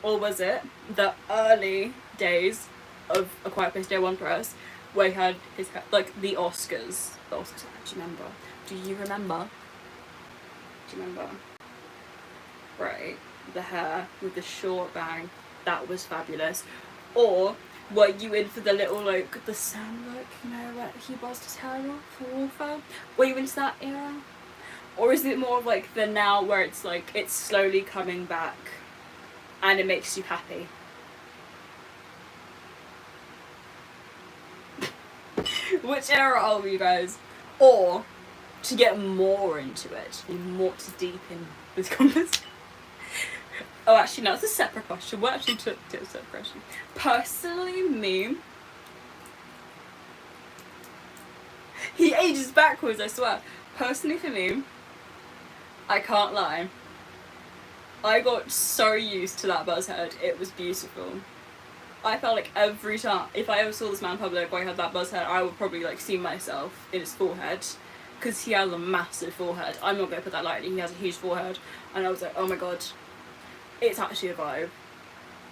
Or was it the early days of A Quiet Place Day 1 press, where he had his, like, the Oscars, do you remember? Do you remember? Right, the hair with the short bang, that was fabulous. Or were you in for the little, like, the Sam look, you know, where he buzzed his hair off for Warfare? Were you into that era? Or is it more of like the now where it's like, it's slowly coming back and it makes you happy? Which era are we, guys? Or, to get more into it, more to deepen this conversation. Oh, actually, no, it's a separate question. We'll actually took it a separate question. Personally, me, he ages backwards, I swear. Personally, for me, I can't lie, I got so used to that buzz head, it was beautiful. I felt like every time, if I ever saw this man in public where he had that buzz head, I would probably like see myself in his forehead, because he has a massive forehead. I'm not going to put that lightly, he has a huge forehead, and I was like, oh my god, it's actually a vibe.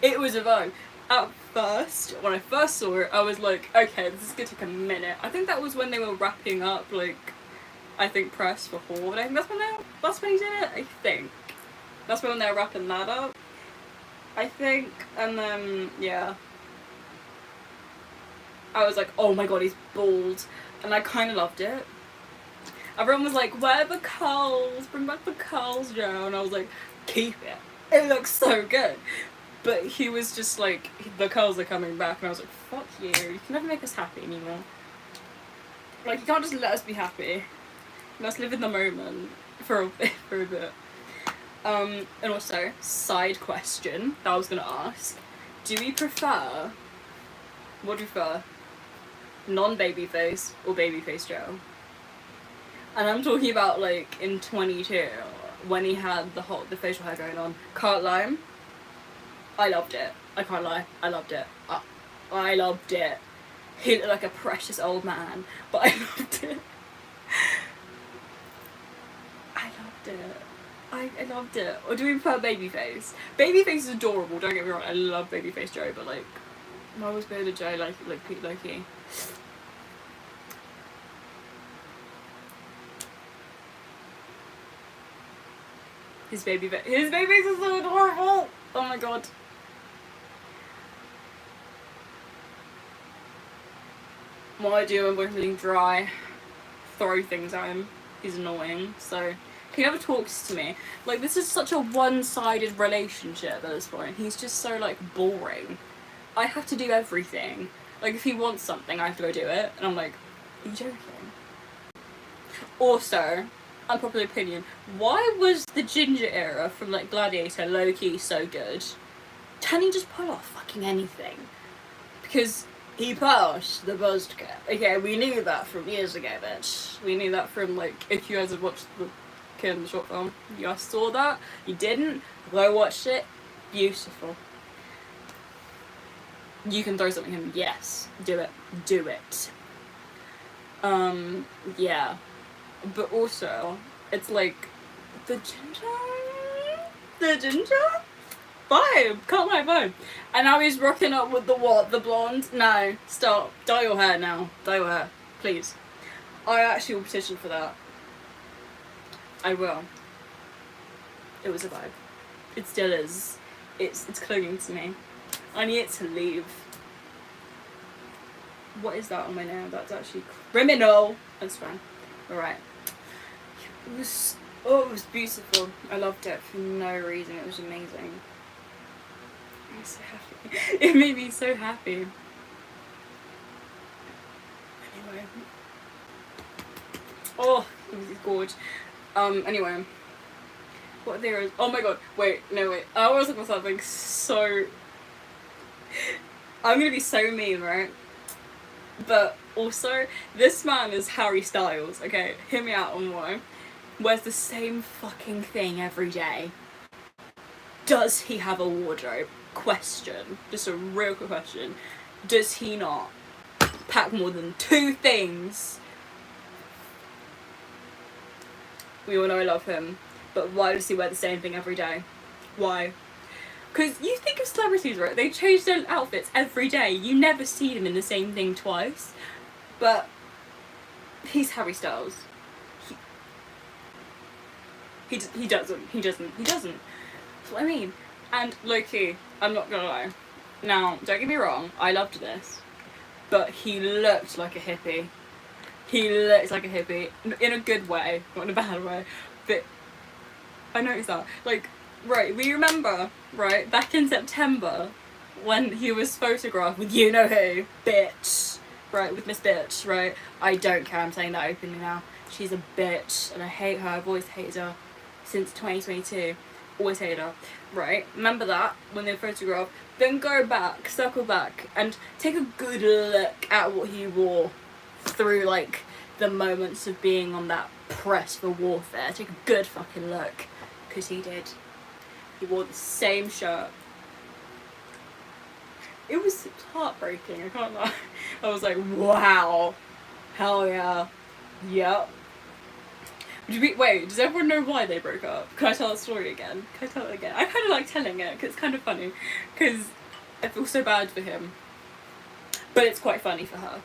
It was a vibe. At first, when I first saw it, I was like, okay, this is going to take a minute. I think that was when they were wrapping up, like, I think press for Horde. I think that's when he did it, I think. That's when they were wrapping that up, I think, and then, yeah. I was like, oh my god, he's bald, and I kind of loved it. Everyone was like, where are the curls? Bring back the curls, Joe, and I was like, keep it. It looks so good. But he was just like, the curls are coming back, and I was like, fuck you, you can never make us happy anymore. Like, you can't just let us be happy. Let's live in the moment for a bit. And also, side question that I was gonna ask: do we prefer? What do you prefer? Non-babyface or babyface Joe? And I'm talking about like in 22 when he had the facial hair going on. Can't lie, I loved it. I can't lie, I loved it. I loved it. He looked like a precious old man, but I loved it. I loved it. Or do we prefer Babyface? Babyface is adorable, don't get me wrong, I love Babyface Joe, but like, I always bearded Joe like Pete Loki. His babyface is so adorable! Oh my god. What I do when we're feeling dry, throw things at him. He's annoying, so he never talks to me. Like, this is such a one-sided relationship at this point. He's just so, like, boring. I have to do everything. Like, if he wants something, I have to go do it. And I'm like, are you joking? Also, unpopular opinion, why was the ginger era from, like, Gladiator low-key so good? Can he just pull off fucking anything? Because he passed the buzzed cat. Okay, we knew that from years ago, bitch. We knew that from, like, if you guys have watched the Kid in the short film. You guys saw that? You didn't? Go watch it. Beautiful. You can throw something in. Yes. Do it. Do it. Yeah. But also, it's like, the ginger? Vibe! Can't lie, vibe. And now he's rocking up with the what? The blonde? No. Stop. Dye your hair now. Dye your hair. Please. I actually will petition for that. I will. It was a vibe. It still is. It's clinging to me. I need it to leave. What is that on my nail? That's actually criminal. That's fine. Alright. It was beautiful. I loved it for no reason. It was amazing. I was so happy. It made me so happy. Anyway. Oh, it was gorge. Anyway. What there is? Oh my god. Wait, no wait. I was looking for something so... I'm gonna be so mean, right? But also, this man is Harry Styles, okay? Hear me out on why. Wears the same fucking thing every day. Does he have a wardrobe? Question. Just a real quick question. Does he not pack more than 2 things? We all know I love him. But why does he wear the same thing every day? Why? Because you think of celebrities, right? They change their outfits every day. You never see them in the same thing twice. But he's Harry Styles. He doesn't. That's what I mean. And low-key, I'm not gonna lie. Now, don't get me wrong, I loved this. But he looked like a hippie. He looks like a hippie. In a good way, not in a bad way. But I noticed that. Like, right, we remember, right, back in September, when he was photographed with you-know-who, bitch, right, with Miss Bitch, right? I don't care, I'm saying that openly now. She's a bitch, and I hate her, I've always hated her since 2022. Always hated her, right? Remember that, when they were photographed? Then go back, circle back, and take a good look at what he wore through, like, the moments of being on that press for Warfare. Take a good fucking look. Because he did. He wore the same shirt. It was heartbreaking, I can't lie. I was like, wow. Hell yeah. Yep. Wait, does everyone know why they broke up? Can I tell the story again? Can I tell it again? I kind of like telling it, because it's kind of funny. Because I feel so bad for him. But it's quite funny for her.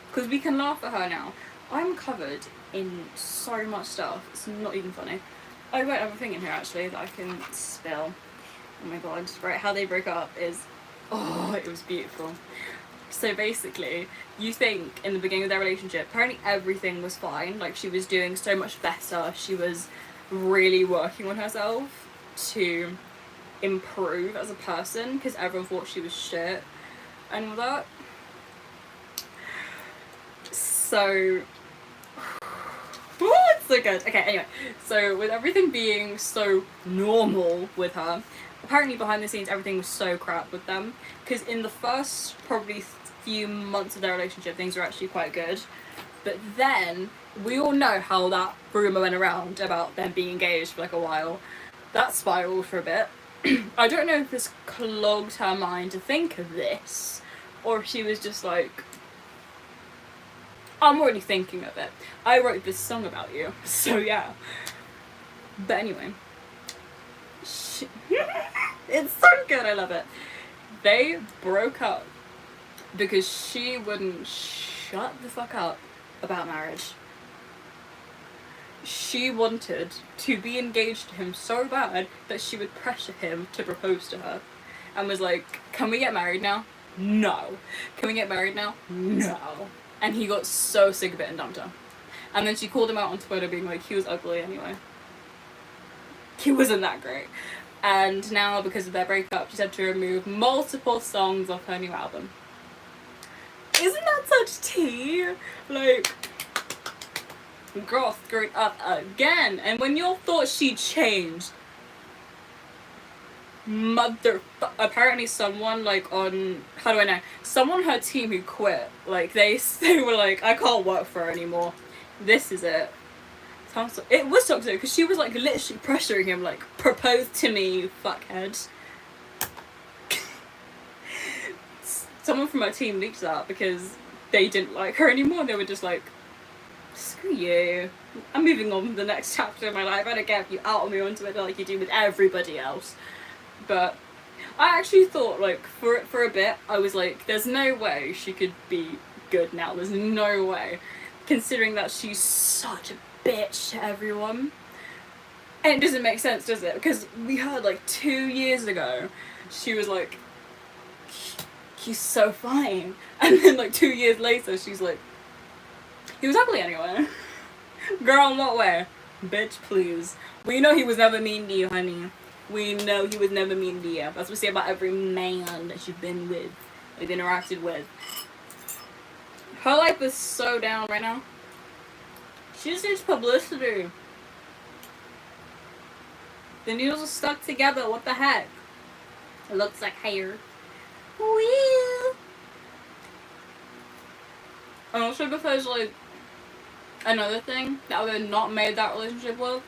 Because we can laugh at her now. I'm covered in so much stuff. It's not even funny. I won't have a thing in here actually that I can spill. Oh my god. Right, how they broke up is... Oh, it was beautiful. So basically, you think in the beginning of their relationship, apparently everything was fine. Like, she was doing so much better. She was really working on herself to improve as a person because everyone thought she was shit and all that. So... Oh, it's so good. Okay, anyway. So, with everything being so normal with her, apparently behind the scenes everything was so crap with them. Because in the first probably few months of their relationship, things were actually quite good. But then, we all know how that rumour went around about them being engaged for like a while. That spiralled for a bit. I don't know if this clogged her mind to think of this, or if she was just like, I'm already thinking of it. I wrote this song about you, so yeah. But anyway. It's so good, I love it. They broke up because she wouldn't shut the fuck up about marriage. She wanted to be engaged to him so bad that she would pressure him to propose to her. And was like, can we get married now? No. Can we get married now? No. And he got so sick of it and dumped her. And then she called him out on Twitter being like, he was ugly anyway. He wasn't that great. And now, because of their breakup, she's had to remove multiple songs off her new album. Isn't that such tea? Like, girl screwed up again. And when you all thought she changed, apparently someone like on, how do I know, someone on her team who quit, like they were like, I can't work for her anymore, this is it. It was toxic because she was like literally pressuring him, like, propose to me, you fuckhead. Someone from her team leaked that because they didn't like her anymore. They were just like, screw you, I'm moving on to the next chapter of my life. I don't care if you out me onto it like you do with everybody else. But I actually thought, like, for a bit, I was like, there's no way she could be good now. There's no way. Considering that she's such a bitch to everyone. And it doesn't make sense, does it? Because we heard, like, 2 years ago, she was like, he's so fine. And then like 2 years later, she's like, he was ugly anyway. Girl, in what way? Bitch, please. We know he was never mean to you, honey. We know he was never mean to you. That's what we say about every man that you've been with, that you've interacted with. Her life is so down right now. She just needs publicity. The needles are stuck together. What the heck? It looks like hair. Woo! And also because, like, another thing that I would have not made that relationship with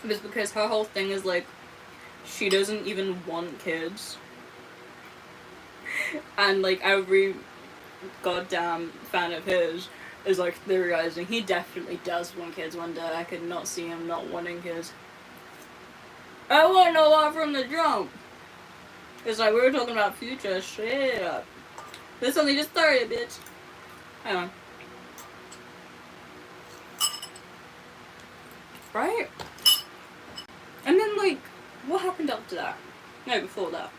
was because her whole thing is, like, she doesn't even want kids. And, like, every goddamn fan of his is, like, theorizing he definitely does want kids one day. I could not see him not wanting kids. I want a lot from the jump. It's like we were talking about future shit. This only just started, bitch. Hang on. Right? And then, like, what happened after that? No, before that.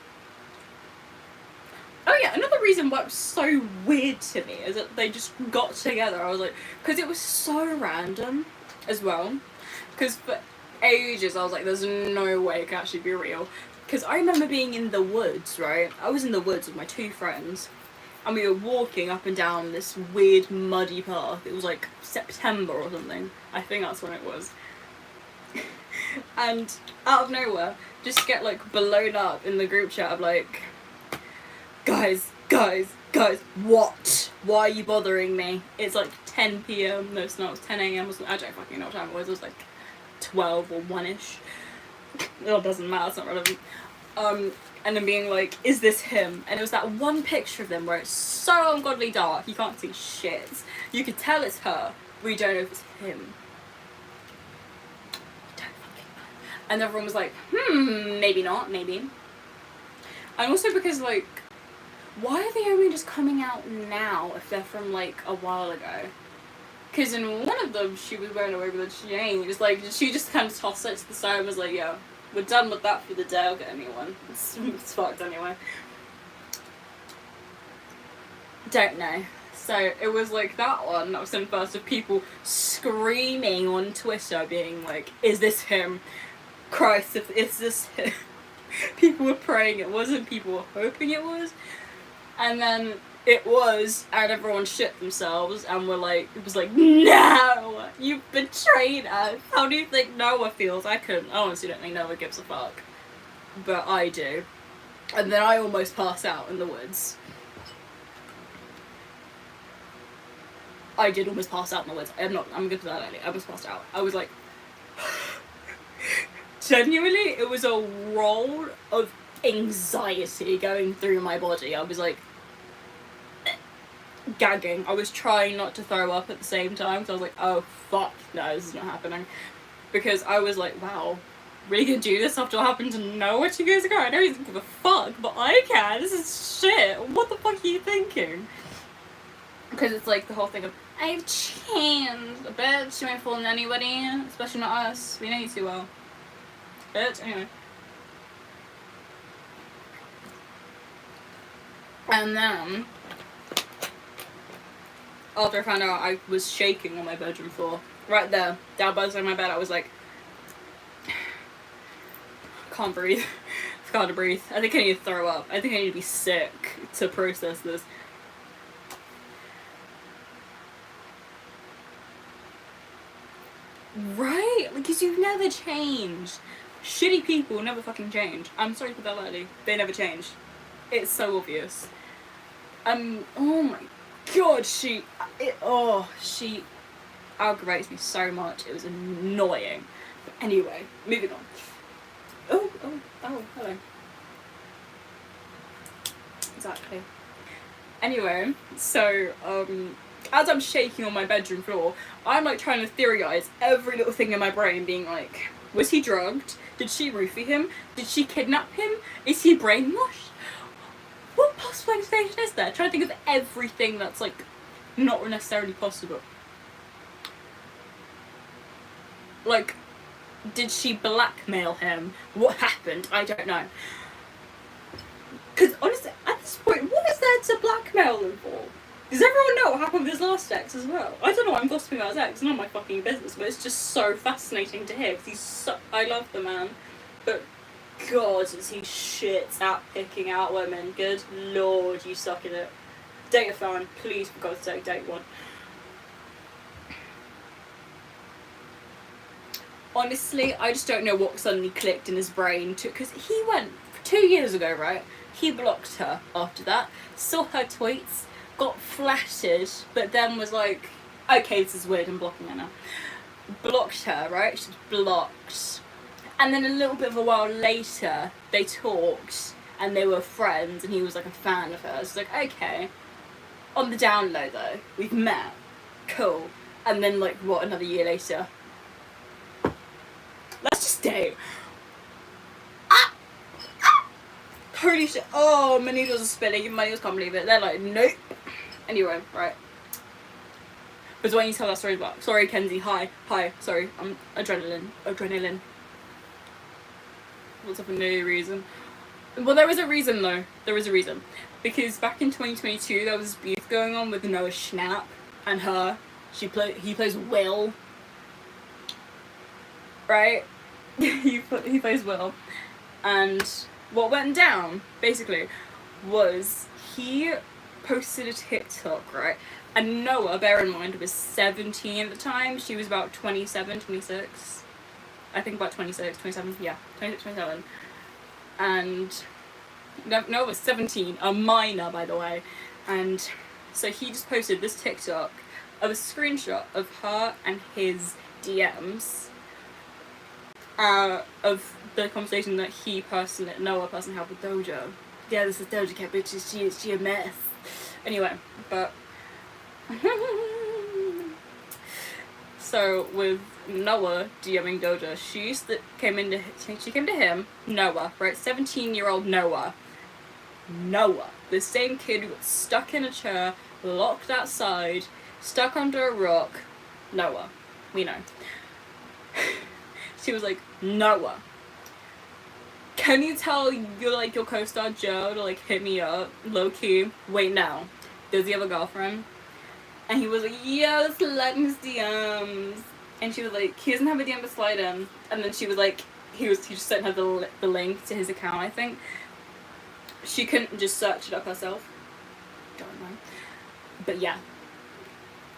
Oh yeah, another reason why it was so weird to me is that they just got together. I was like, because it was so random as well. Because for ages I was like, there's no way it can actually be real. Because I remember being in the woods, right? I was in the woods with my 2 friends. And we were walking up and down this weird muddy path. It was like September or something. I think that's when it was. And out of nowhere, just get like blown up in the group chat of like, guys, what? Why are you bothering me? It's like 10 p.m. No, it's not. It was 10 a.m. or something. I don't fucking know what time it was. It was like 12 or 1-ish. It doesn't matter. It's not relevant. And then being like, is this him? And it was that one picture of them where it's so ungodly dark, you can't see shit. You could tell it's her, but you don't know if it's him. And everyone was like, maybe not, maybe. And also because, like, why are they only just coming out now if they're from, like, a while ago? Because in one of them, she was wearing a regular chain. Just, like, she just kind of tossed it to the side and was like, yeah, we're done with that for the day, I'll get a new one. It's fucked anyway. Don't know. So, it was, like, that one that was sent first of people screaming on Twitter, being like, is this him? Christ, if is this him? People were praying it wasn't, people were hoping it was. And then it was, and everyone shit themselves, and were like, it was like, no! You betrayed us! How do you think Noah feels? I honestly don't think Noah gives a fuck. But I do. And then I almost passed out in the woods. I did almost pass out in the woods. I'm good to that early. I almost passed out. I was like, genuinely, it was a roll of anxiety going through my body. I was like, gagging. I was trying not to throw up at the same time, so I was like, oh fuck, no, this is not happening. Because I was like, wow, really gonna do this after what happened to Noah 2 years ago? I know he doesn't give a fuck, but I can. This is shit. What the fuck are you thinking? Because it's like the whole thing of, I've changed. Bitch, you ain't fooling anybody, especially not us. We know you too well. Bitch, anyway. And then, after I found out I was shaking on my bedroom floor, right there, down by the side of my bed, I was like, can't breathe. I've got to breathe. I think I need to throw up. I think I need to be sick to process this. Right? Because you've never changed. Shitty people never fucking change. I'm sorry to put that lightly. They never change. It's so obvious. Oh my god, she aggravates me so much. It was annoying. But anyway, moving on. Oh, hello. Exactly. Anyway, so, as I'm shaking on my bedroom floor, I'm like trying to theorize every little thing in my brain, being like, was he drugged? Did she roofie him? Did she kidnap him? Is he brainwashed? What possible explanation is there? Trying to think of everything that's like not necessarily possible. Like, did she blackmail him? What happened? I don't know. Because honestly, at this point, what there to blackmail them for? Does everyone know what happened with his last ex as well? I don't know, I'm gossiping about his ex, it's not my fucking business, but it's just so fascinating to hear, because he's so, I love the man, but God, is he shit at picking out women. Good lord, you suck at it. Date a fan, please, for God's sake, date one. Honestly, I just don't know what suddenly clicked in his brain, because he went, 2 years ago, right? He blocked her after that, saw her tweets, got flattered, but then was like, okay, this is weird, I'm blocking her now. Blocked her, right? She's blocked. And then a little bit of a while later, they talked, and they were friends, and he was like a fan of hers. It's like, okay. On the down low though, we've met. Cool. And then like, what, another year later? Let's just date. Holy shit. Oh, my needles are spilling. My needles can't believe it. They're like, nope. Anyway, right. But do I need to tell that story about? Sorry, Kenzie. Hi. Sorry. I'm adrenaline. What's up for no reason? Well, there was a reason though. There was a reason. Because back in 2022, there was this beef going on with Noah Schnapp and her. He plays Will. Right? he plays Will. And what went down, basically, was he posted a TikTok, right? And Noah, bear in mind, was 17 at the time. She was about 27, 26. I think about 26, 27, yeah. 26, 27. And Noah was 17, a minor, by the way. And so he just posted this TikTok of a screenshot of her and his DMs of the conversation that Noah personally had with Doja. Yeah, this is Doja Cat, bitch. She a mess. Anyway, but so with Noah DMing Doja, she came to him, Noah, right? 17-year-old Noah, the same kid who got stuck in a chair, locked outside, stuck under a rock. Noah, we know. She was like, Noah, can you tell your co-star Joe to hit me up, low key? Wait, no. Does he have a girlfriend? And he was like, yo, slide in his DMs. And she was like, he doesn't have a DM to slide in. And then she was like, he just sent her the link to his account, I think. She couldn't just search it up herself. Don't know. But yeah.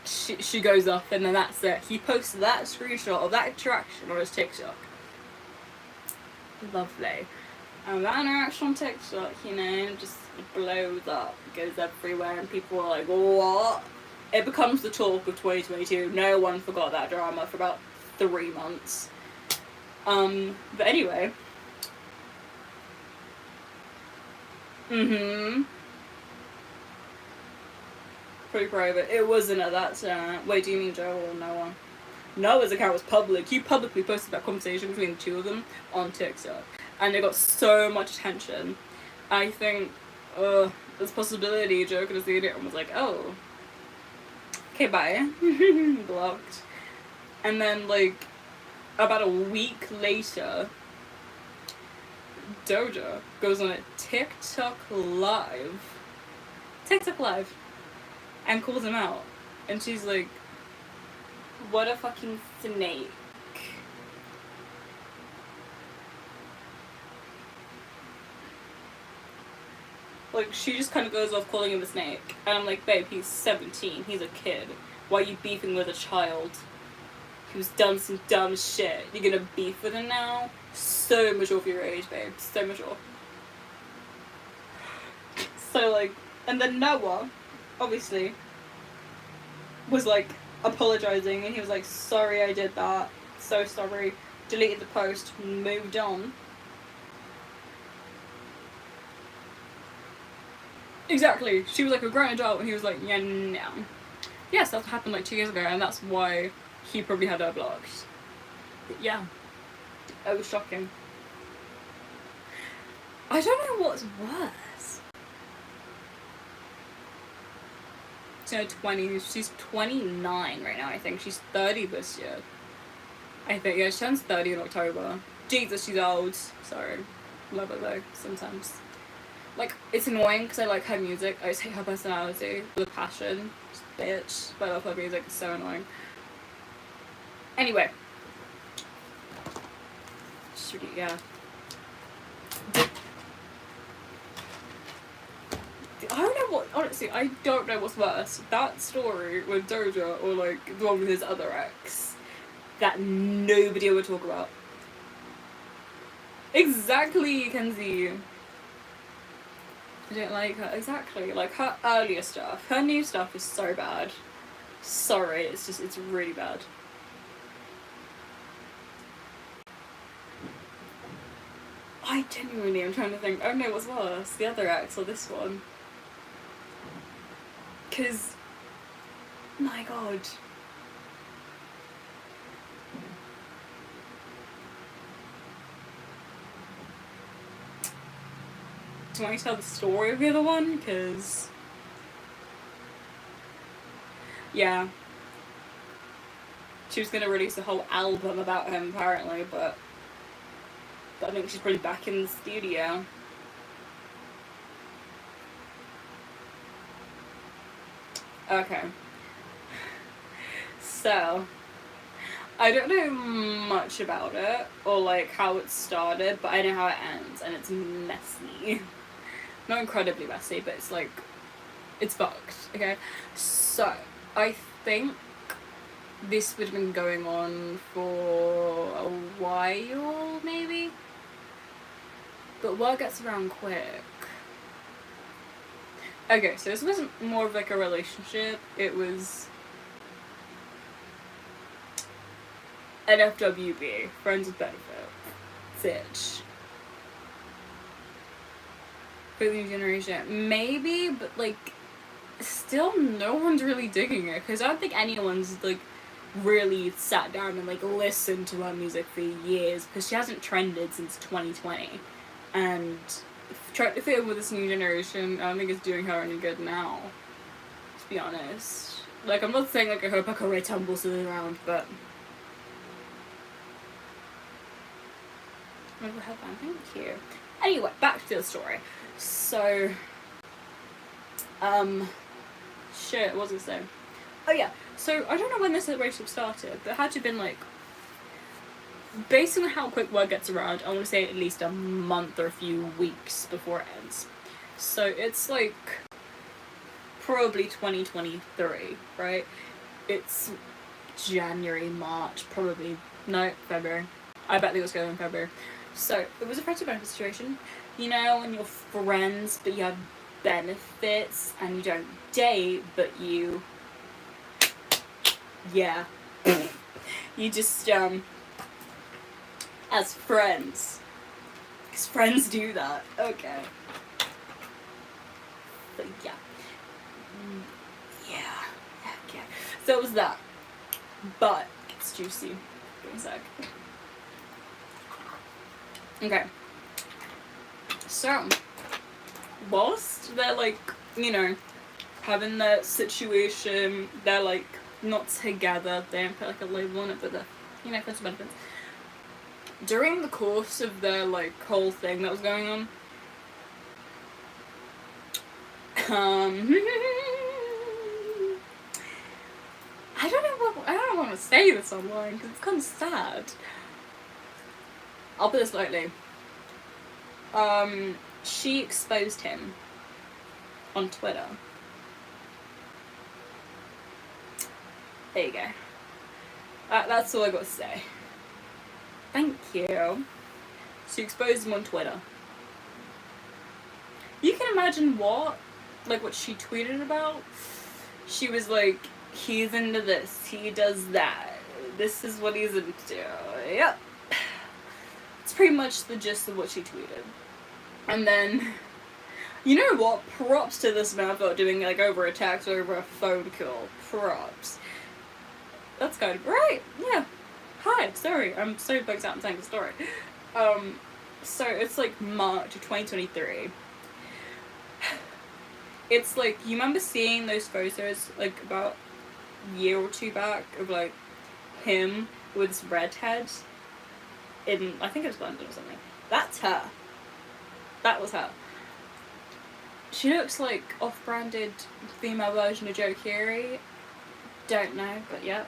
She goes off, and then that's it. He posted that screenshot of that interaction on his TikTok. Lovely. And that interaction on TikTok, just blows up, goes everywhere, and people are like, what? It becomes the talk of 2022. No one forgot that drama for about 3 months. But anyway. Pretty private. It wasn't at that time. Wait, do you mean Joe or Noah? Noah's account was public. He publicly posted that conversation between the two of them on TikTok. And it got so much attention. I think, there's a possibility Joe could have seen it and was like, oh. Okay, bye. Blocked. And then, about a week later, Doja goes on a TikTok live, and calls him out. And she's like, what a fucking snake. She just kind of goes off calling him a snake. And I'm like, babe, he's 17. He's a kid. Why are you beefing with a child who's done some dumb shit? You're gonna beef with him now? So mature for your age, babe. So mature. So, and then Noah, obviously, was, apologizing. And he was like, sorry I did that. So sorry. Deleted the post. Moved on. Exactly. She was a grown adult, and he was like, yeah, no. Yes, that happened 2 years ago, and that's why he probably had her blocked. But yeah. It was shocking. I don't know what's worse. She's 29 right now, I think. She's 30 this year. I think, yeah, she turns 30 in October. Jesus, she's old. Sorry. Love her though, sometimes. like, it's annoying because I like her music. I just hate her personality with a passion. Bitch. But I love her music. It's so annoying. Anyway. Yeah. I don't know what, honestly, I don't know what's worse. That story with Doja or, like, the one with his other ex that nobody would talk about. Exactly, Kenzie. I don't like her. Exactly. Like, her earlier stuff. Her new stuff is so bad. Sorry, it's really bad. I genuinely am trying to think, I don't know what's worse, the other ex or this one. Because, my god. Do you want me to tell the story of the other one? Because, yeah. She was going to release a whole album about him, apparently, but I think she's probably back in the studio. Okay. So, I don't know much about it, or like how it started, but I know how it ends, and it's messy. Not incredibly messy, but it's like, it's fucked, okay? So, I think this would have been going on for a while, maybe? But word gets around quick. Okay, so this wasn't more of like a relationship, it was NFWB, Friends with Benefit. Sitch. For the new generation. Maybe, but like, still no one's really digging it, because I don't think anyone's like really sat down and like listened to her music for years, because she hasn't trended since 2020. And trying to fit in with this new generation, I don't think it's doing her any good now, to be honest. Like, I'm not saying like I hope her career tumbles to the ground, but thank you. Anyway, back to the story. So, shit, what was I saying? Oh yeah, so I don't know when this relationship started, but it had to have been like, based on how quick word gets around, I want to say at least a month or a few weeks before it ends. So it's like, probably 2023, right? It's January, March, probably, no, February. I bet they was going in February. So, it was a friends with benefits situation. You know, when you're friends, but you have benefits, and you don't date, but you... Yeah. You just, as friends. Because friends do that. Okay. But, yeah. Yeah. Okay. So, it was that. But, it's juicy. Give me a sec. Okay. So, whilst they're like, you know, having their situation, they're like not together, they don't put like a label on it, but they're, you know, friends with benefits. During the course of their like whole thing that was going on, I don't want to say this online because it's kind of sad. I'll put this lightly. She exposed him on Twitter. There you go. That's all I got to say. Thank you. She exposed him on Twitter. You can imagine what she tweeted about. She was like, he's into this, he does that, this is what he's into. Yep. It's pretty much the gist of what she tweeted. And then, you know what? Props to this man for doing like over a text or over a phone call. Props. That's kind of right. Yeah. Hi. Sorry. I'm so bugged out. I'm telling the story. So it's like March of 2023. It's like, you remember seeing those photos like about a year or two back of like him with his redhead in, I think it was London or something. That's her. That was her. She looks like off-branded female version of Joe Keery. Don't know, but yeah.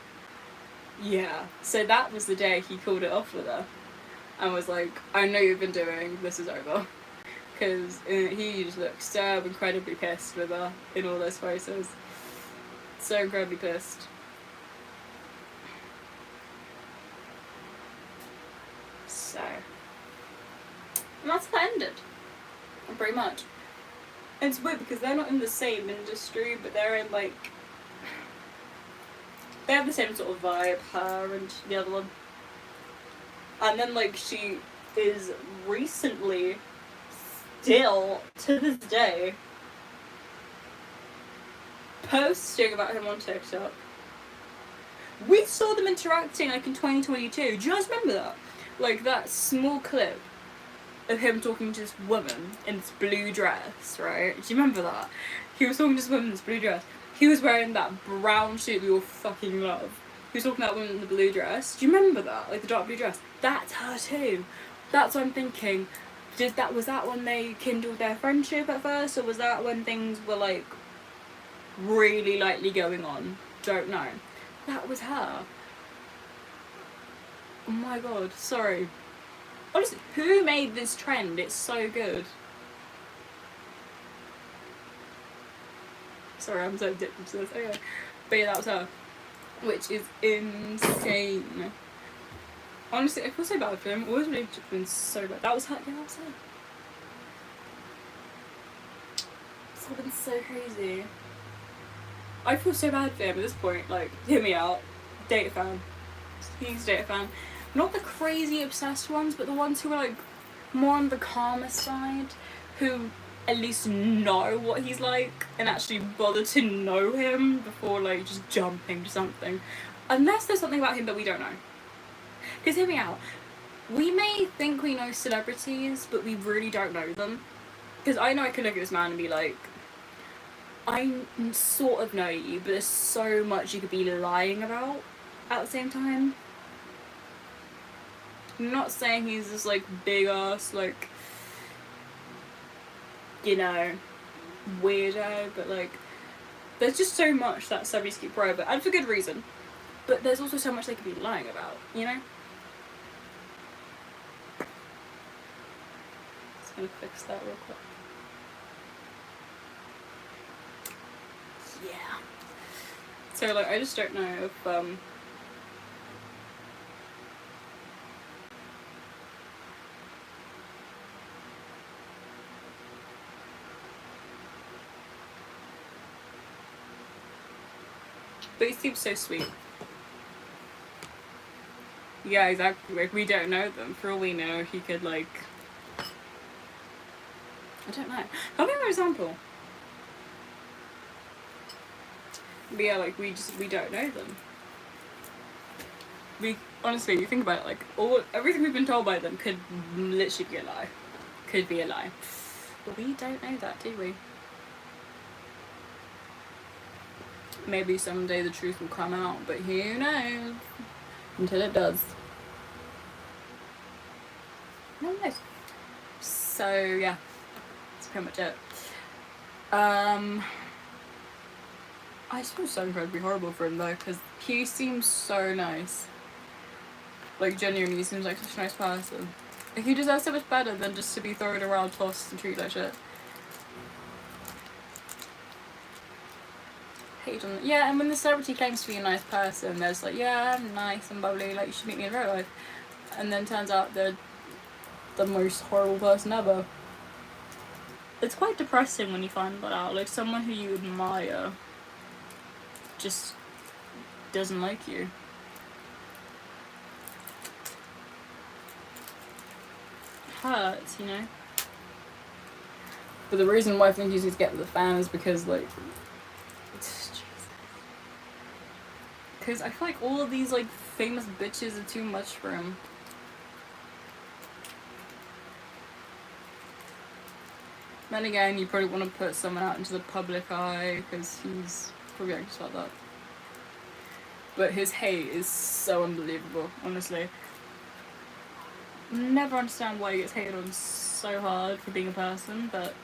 Yeah. So that was the day he called it off with her. And was like, I know you've been doing, this is over. Because he just looked so incredibly pissed with her in all those photos. So incredibly pissed. So. And that's how it ended. Pretty much. And it's weird because they're not in the same industry, but they're in like. They have the same sort of vibe, her and the other one. And then like she is recently, still to this day, posting about him on TikTok. We saw them interacting like in 2022. Do you guys remember that? Like that small clip of him talking to this woman in this blue dress, right? Do you remember that? He was talking to this woman in this blue dress. He was wearing that brown suit we all fucking love. He was talking to that woman in the blue dress. Do you remember that? Like the dark blue dress. That's her too. That's what I'm thinking. Was that when they kindled their friendship at first, or was that when things were like really lightly going on? Don't know. That was her. Oh my god, sorry. Honestly, who made this trend? It's so good. Sorry, I'm so addicted to this. Anyway. But yeah, that was her. Which is insane. Honestly, I feel so bad for him. Always really been so bad. That was her. Yeah, that was her. It's all been so crazy. I feel so bad for him at this point. Like, hear me out. Data fan. He's a data fan. Not the crazy obsessed ones, but the ones who are like more on the calmer side, who at least know what he's like and actually bother to know him before like just jumping to something. Unless there's something about him that we don't know. Because hear me out. We may think we know celebrities, but we really don't know them. Because I know I could look at this man and be like, I sort of know you, but there's so much you could be lying about at the same time. I'm not saying he's this like big ass like, you know, weirdo, but like there's just so much that celebrities keep private, and for good reason. But there's also so much they could be lying about, you know? Just gonna fix that real quick. Yeah. So like I just don't know if but he seems so sweet. Yeah, exactly. Like, we don't know them. For all we know, he could, like... I don't know. I'll give an example. But yeah, like, we don't know them. Honestly, you think about it, like, everything we've been told by them could literally be a lie. Could be a lie. But we don't know that, do we? Maybe someday the truth will come out, but who knows? Until it does. No, no. So yeah, that's pretty much it. I just feel so incredibly horrible for him though, because he seems so nice. Like genuinely, he seems like such a nice person. He deserves so much better than just to be thrown around, tossed, and treated like shit. Yeah, and when the celebrity claims to be a nice person, there's like, yeah, I'm nice and bubbly, like you should meet me in real life. And then turns out they're the most horrible person ever. It's quite depressing when you find that out. Like someone who you admire just doesn't like you. It hurts, you know? But the reason why I think he's going to get with the fan is because like because I feel like all of these like famous bitches are too much for him. Then again, you probably want to put someone out into the public eye because he's probably anxious about that. But his hate is so unbelievable, honestly. Never understand why he gets hated on so hard for being a person, but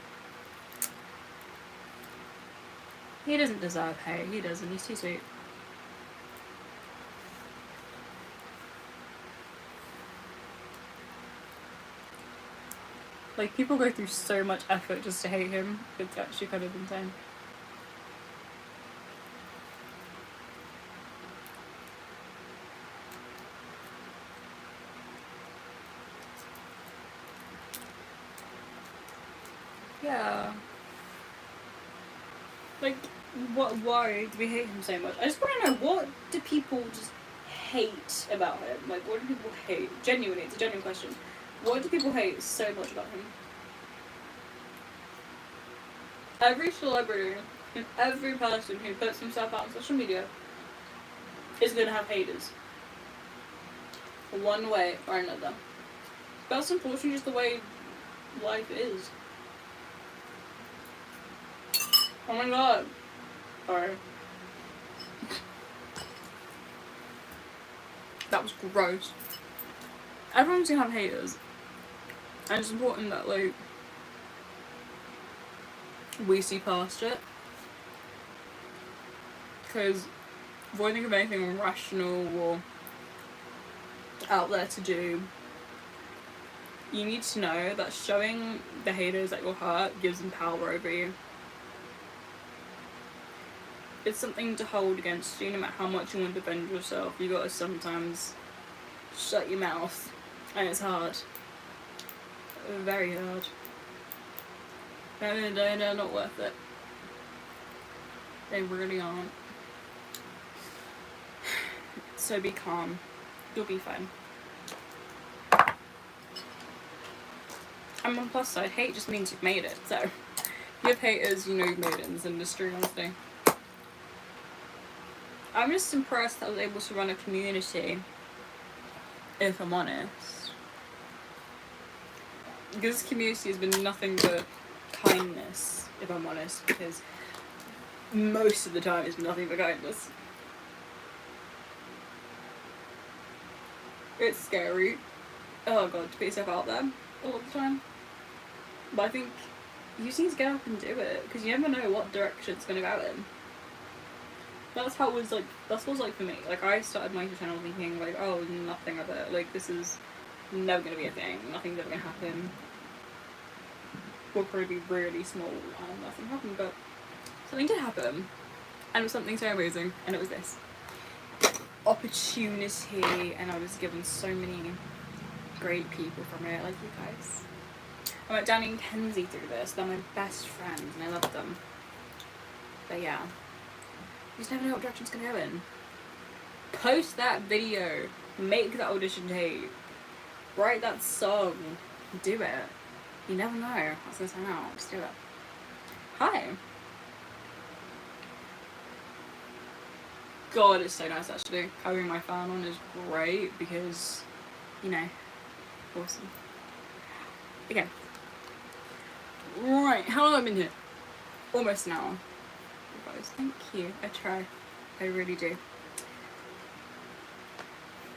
He doesn't deserve hate. He doesn't. He's too sweet. Like, people go through so much effort just to hate him. It's actually kind of insane. Yeah. Like, why do we hate him so much? I just want to know, what do people just hate about him? Like, what do people hate? Genuinely, it's a genuine question. What do people hate so much about him? Every celebrity and every person who puts himself out on social media is going to have haters. One way or another. That's unfortunately just the way life is. Oh my god. Sorry. That was gross. Everyone's gonna have haters. And it's important that, like, we see past it. Because before I think of anything rational or out there to do, you need to know that showing the haters that you're hurt gives them power over you. It's something to hold against you. No matter how much you want to defend yourself, you gotta sometimes shut your mouth. And it's hard. Very hard. But at the end of the day, they're not worth it. They really aren't. So be calm. You'll be fine. And on the plus side, hate just means you've made it. So, if you have haters, you know you've made it in this industry, honestly. I'm just impressed that I was able to run a community, if I'm honest. Because this community has been nothing but kindness, if I'm honest, because most of the time it's nothing but kindness. It's scary. Oh god, to put yourself out there all the time. But I think you just need to get up and do it, because you never know what direction it's going to go in. That's how it was like, that's what it was like for me. Like, I started my YouTube channel thinking, like, oh, nothing of it. Like, this is never going to be a thing. Nothing's ever going to happen. We'll probably be really small and nothing happened, but something did happen. And it was something so amazing, and it was this opportunity, and I was given so many great people from it, like you guys. I met Danny and Kenzie through this. They're my best friends, and I love them. But yeah. You just never know what direction it's going to go in. Post that video. Make that audition tape. Write that song. Do it. You never know how it's going to turn out. Just do it. Hi. God, it's so nice actually. Having my fan on is great because, you know, awesome. Okay. Right, how long have I been here? Almost an hour. Thank you. I try. I really do.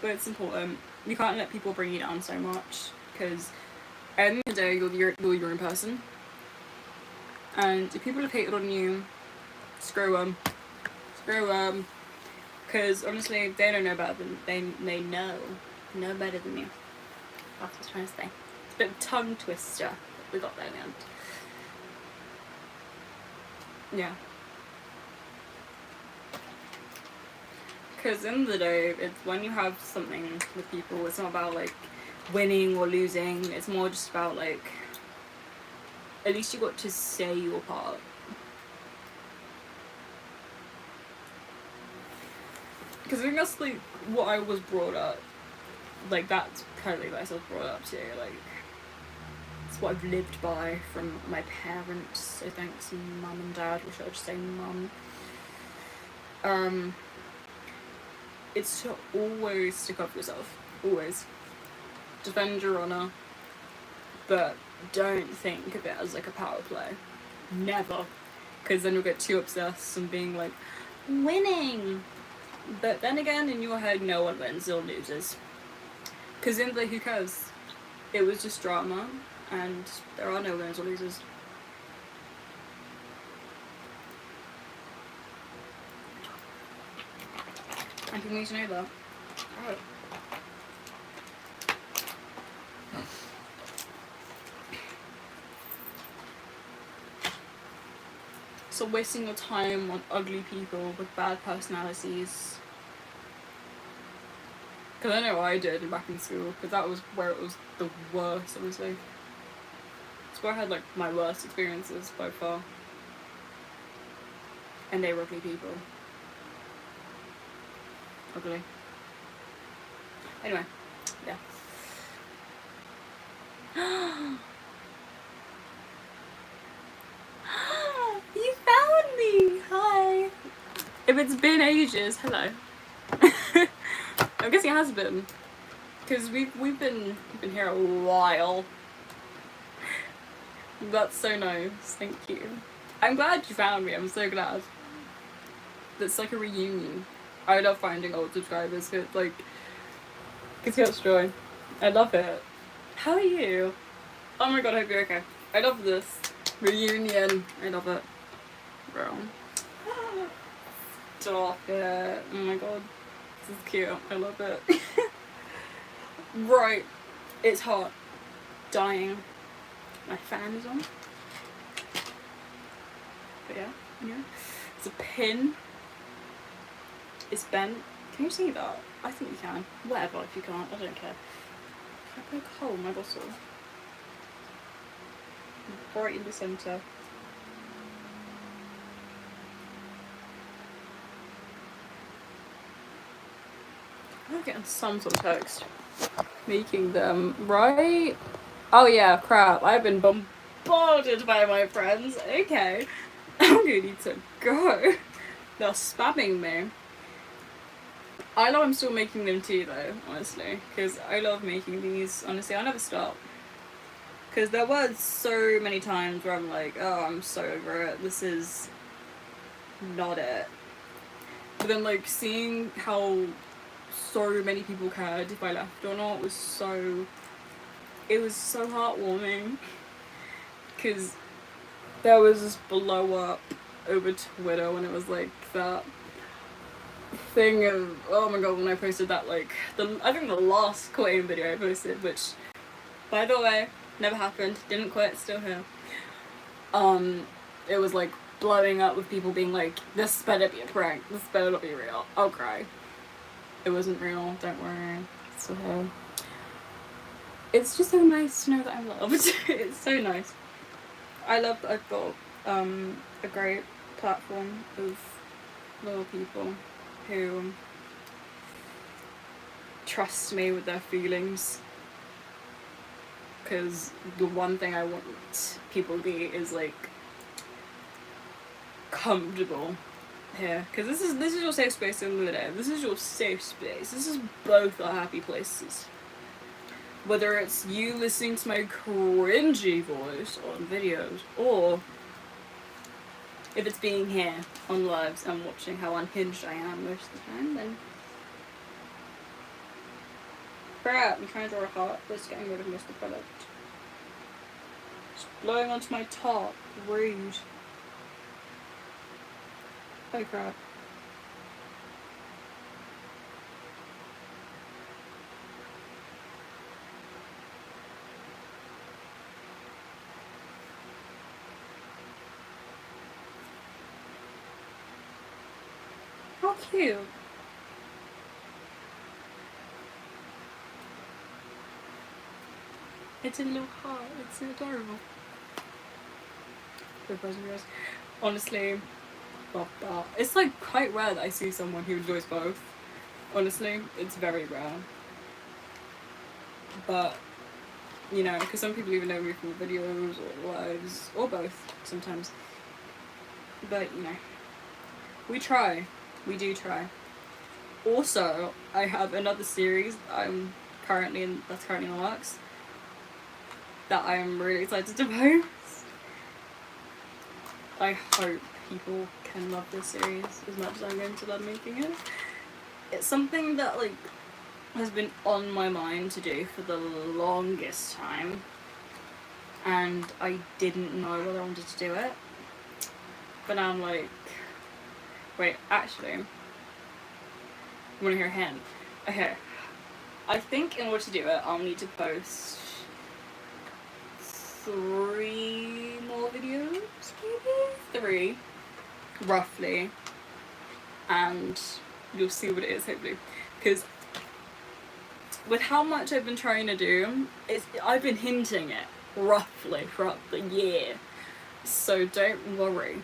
But it's important. You can't let people bring you down so much, because at the end of the day, you're your own person. And if people have hated on you, screw them. Screw them. Because honestly, they don't know better than they know better than you. That's what I was trying to say. It's a bit of a tongue twister. But we got there in the end. Yeah. Because at the end of the day, it's when you have something with people, it's not about like winning or losing, it's more just about like, at least you got to say your part. Because I think that's like what I was brought up, like that's kind of like what I was brought up to, like it's what I've lived by from my parents, so thanks mum and dad, or should I just say mum. It's to always stick up for yourself. Always. Defend your honour. But don't think of it as like a power play. Never. Because then you'll get too obsessed and being like, winning! But then again, in your head, no one wins, all loses. Because in the who cares? It was just drama, and there are no winners or losers. And people need to know that. Oh. So wasting your time on ugly people with bad personalities. Because I know I did back in school, because that was where it was the worst, honestly. It's where I had like my worst experiences by far. And they were ugly people. Ugly. Anyway, yeah. You found me! Hi! If it's been ages, hello. I'm guessing it has been. Because we've been here a while. That's so nice, thank you. I'm glad you found me, I'm so glad. That's like a reunion. I love finding old subscribers, it like gives me such joy. I love it. How are you? Oh my god, I hope you're okay. I love this reunion. I love it. Bro. Stop it. Oh my god. This is cute. I love it. Right. It's hot. Dying. My fan is on. But yeah. It's a pin. It's bent. Can you see that? I think you can. Whatever if you can't. I don't care. Can I poke a hole in my bottle? Right in the centre. I'm getting some sort of text. Making them, right? Oh yeah, crap. I've been bombarded by my friends. Okay. I'm gonna need to go. They're spamming me. I know I'm still making them too though, honestly. Because I love making these. Honestly, I'll never stop. Because there were so many times where I'm like, oh, I'm so over it. This is not it. But then like seeing how so many people cared if I left or not was so heartwarming. Because there was this blow up over Twitter when it was like that thing of, oh my god, when I posted that, like I think the last quitting video I posted, which by the way never happened, didn't quit, still here. It was like blowing up with people being like, this better be a prank, this better not be real, I'll cry. It wasn't real, don't worry, it's still here. It's just so nice to know that I'm loved. It's so nice. I love that I've got a great platform of loyal people who trust me with their feelings. Because the one thing I want people to be is like comfortable here. Because this is your safe space at the end of the day. This is your safe space. This is both our happy places. Whether it's you listening to my cringy voice on videos, or if it's being here on lives and watching how unhinged I am most of the time, then crap, I'm trying to draw a heart, but it's getting rid of most of the product. It's blowing onto my top. Rude. Oh crap. How cute. It's a little heart. It's adorable. Honestly, love that. It's like quite rare that I see someone who enjoys both. Honestly, it's very rare. But, you know, because some people even know me from videos or lives, or both sometimes. But, you know, we try. We do try. Also, I have another series that's currently in the works that I am really excited to post. I hope people can love this series as much as I'm going to love making it. It's something that like has been on my mind to do for the longest time, and I didn't know whether I wanted to do it. But now I'm like, wait, actually, You wanna hear a hint? Okay. I think in order to do it, I'll need to post 3 more videos, maybe? 3, roughly. And you'll see what it is, hopefully. Because with how much I've been trying to do, I've been hinting it, roughly, throughout the year. So don't worry.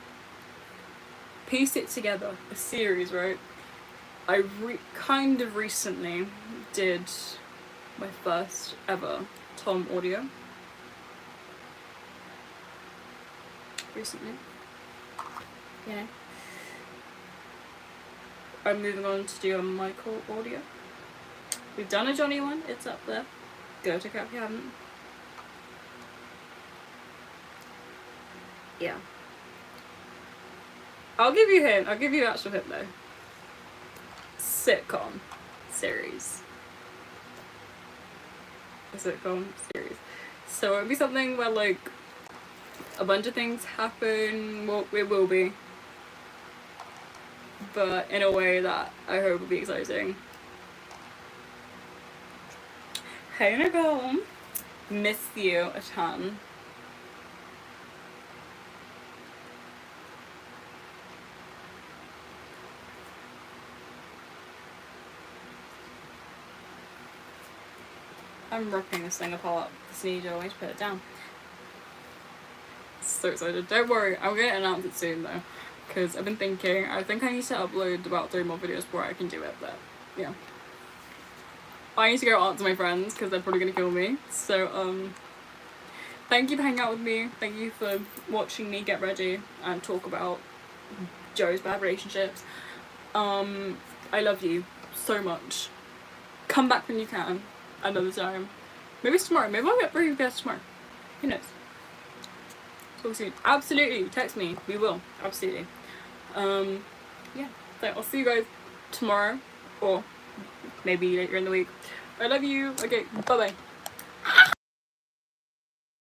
Piece it together. A series, right? I kind of recently did my first ever Tom audio. Recently. You know. I'm moving on to do a Michael audio. We've done a Johnny one, it's up there. Go check it out if you haven't. Yeah. I'll give you a hint, I'll give you an actual hint though. Sitcom series. A sitcom series. So it'll be something where like a bunch of things happen, well, it will be. But in a way that I hope will be exciting. Hey Nicole, miss you a ton. I'm ripping this thing apart. This need to always put it down. So excited. Don't worry, I'm gonna announce it soon though. Because I've been thinking, I think I need to upload about 3 more videos before I can do it, but yeah. I need to go answer my friends because they're probably gonna kill me. So, thank you for hanging out with me. Thank you for watching me get ready and talk about Joe's bad relationships. I love you so much. Come back when you can. Another time. Maybe it's tomorrow. Maybe I'll get ready for tomorrow. Who knows? Talk soon. Absolutely. Text me. We will. Absolutely. Yeah. So I'll see you guys tomorrow or maybe later in the week. I love you. Okay. Bye bye.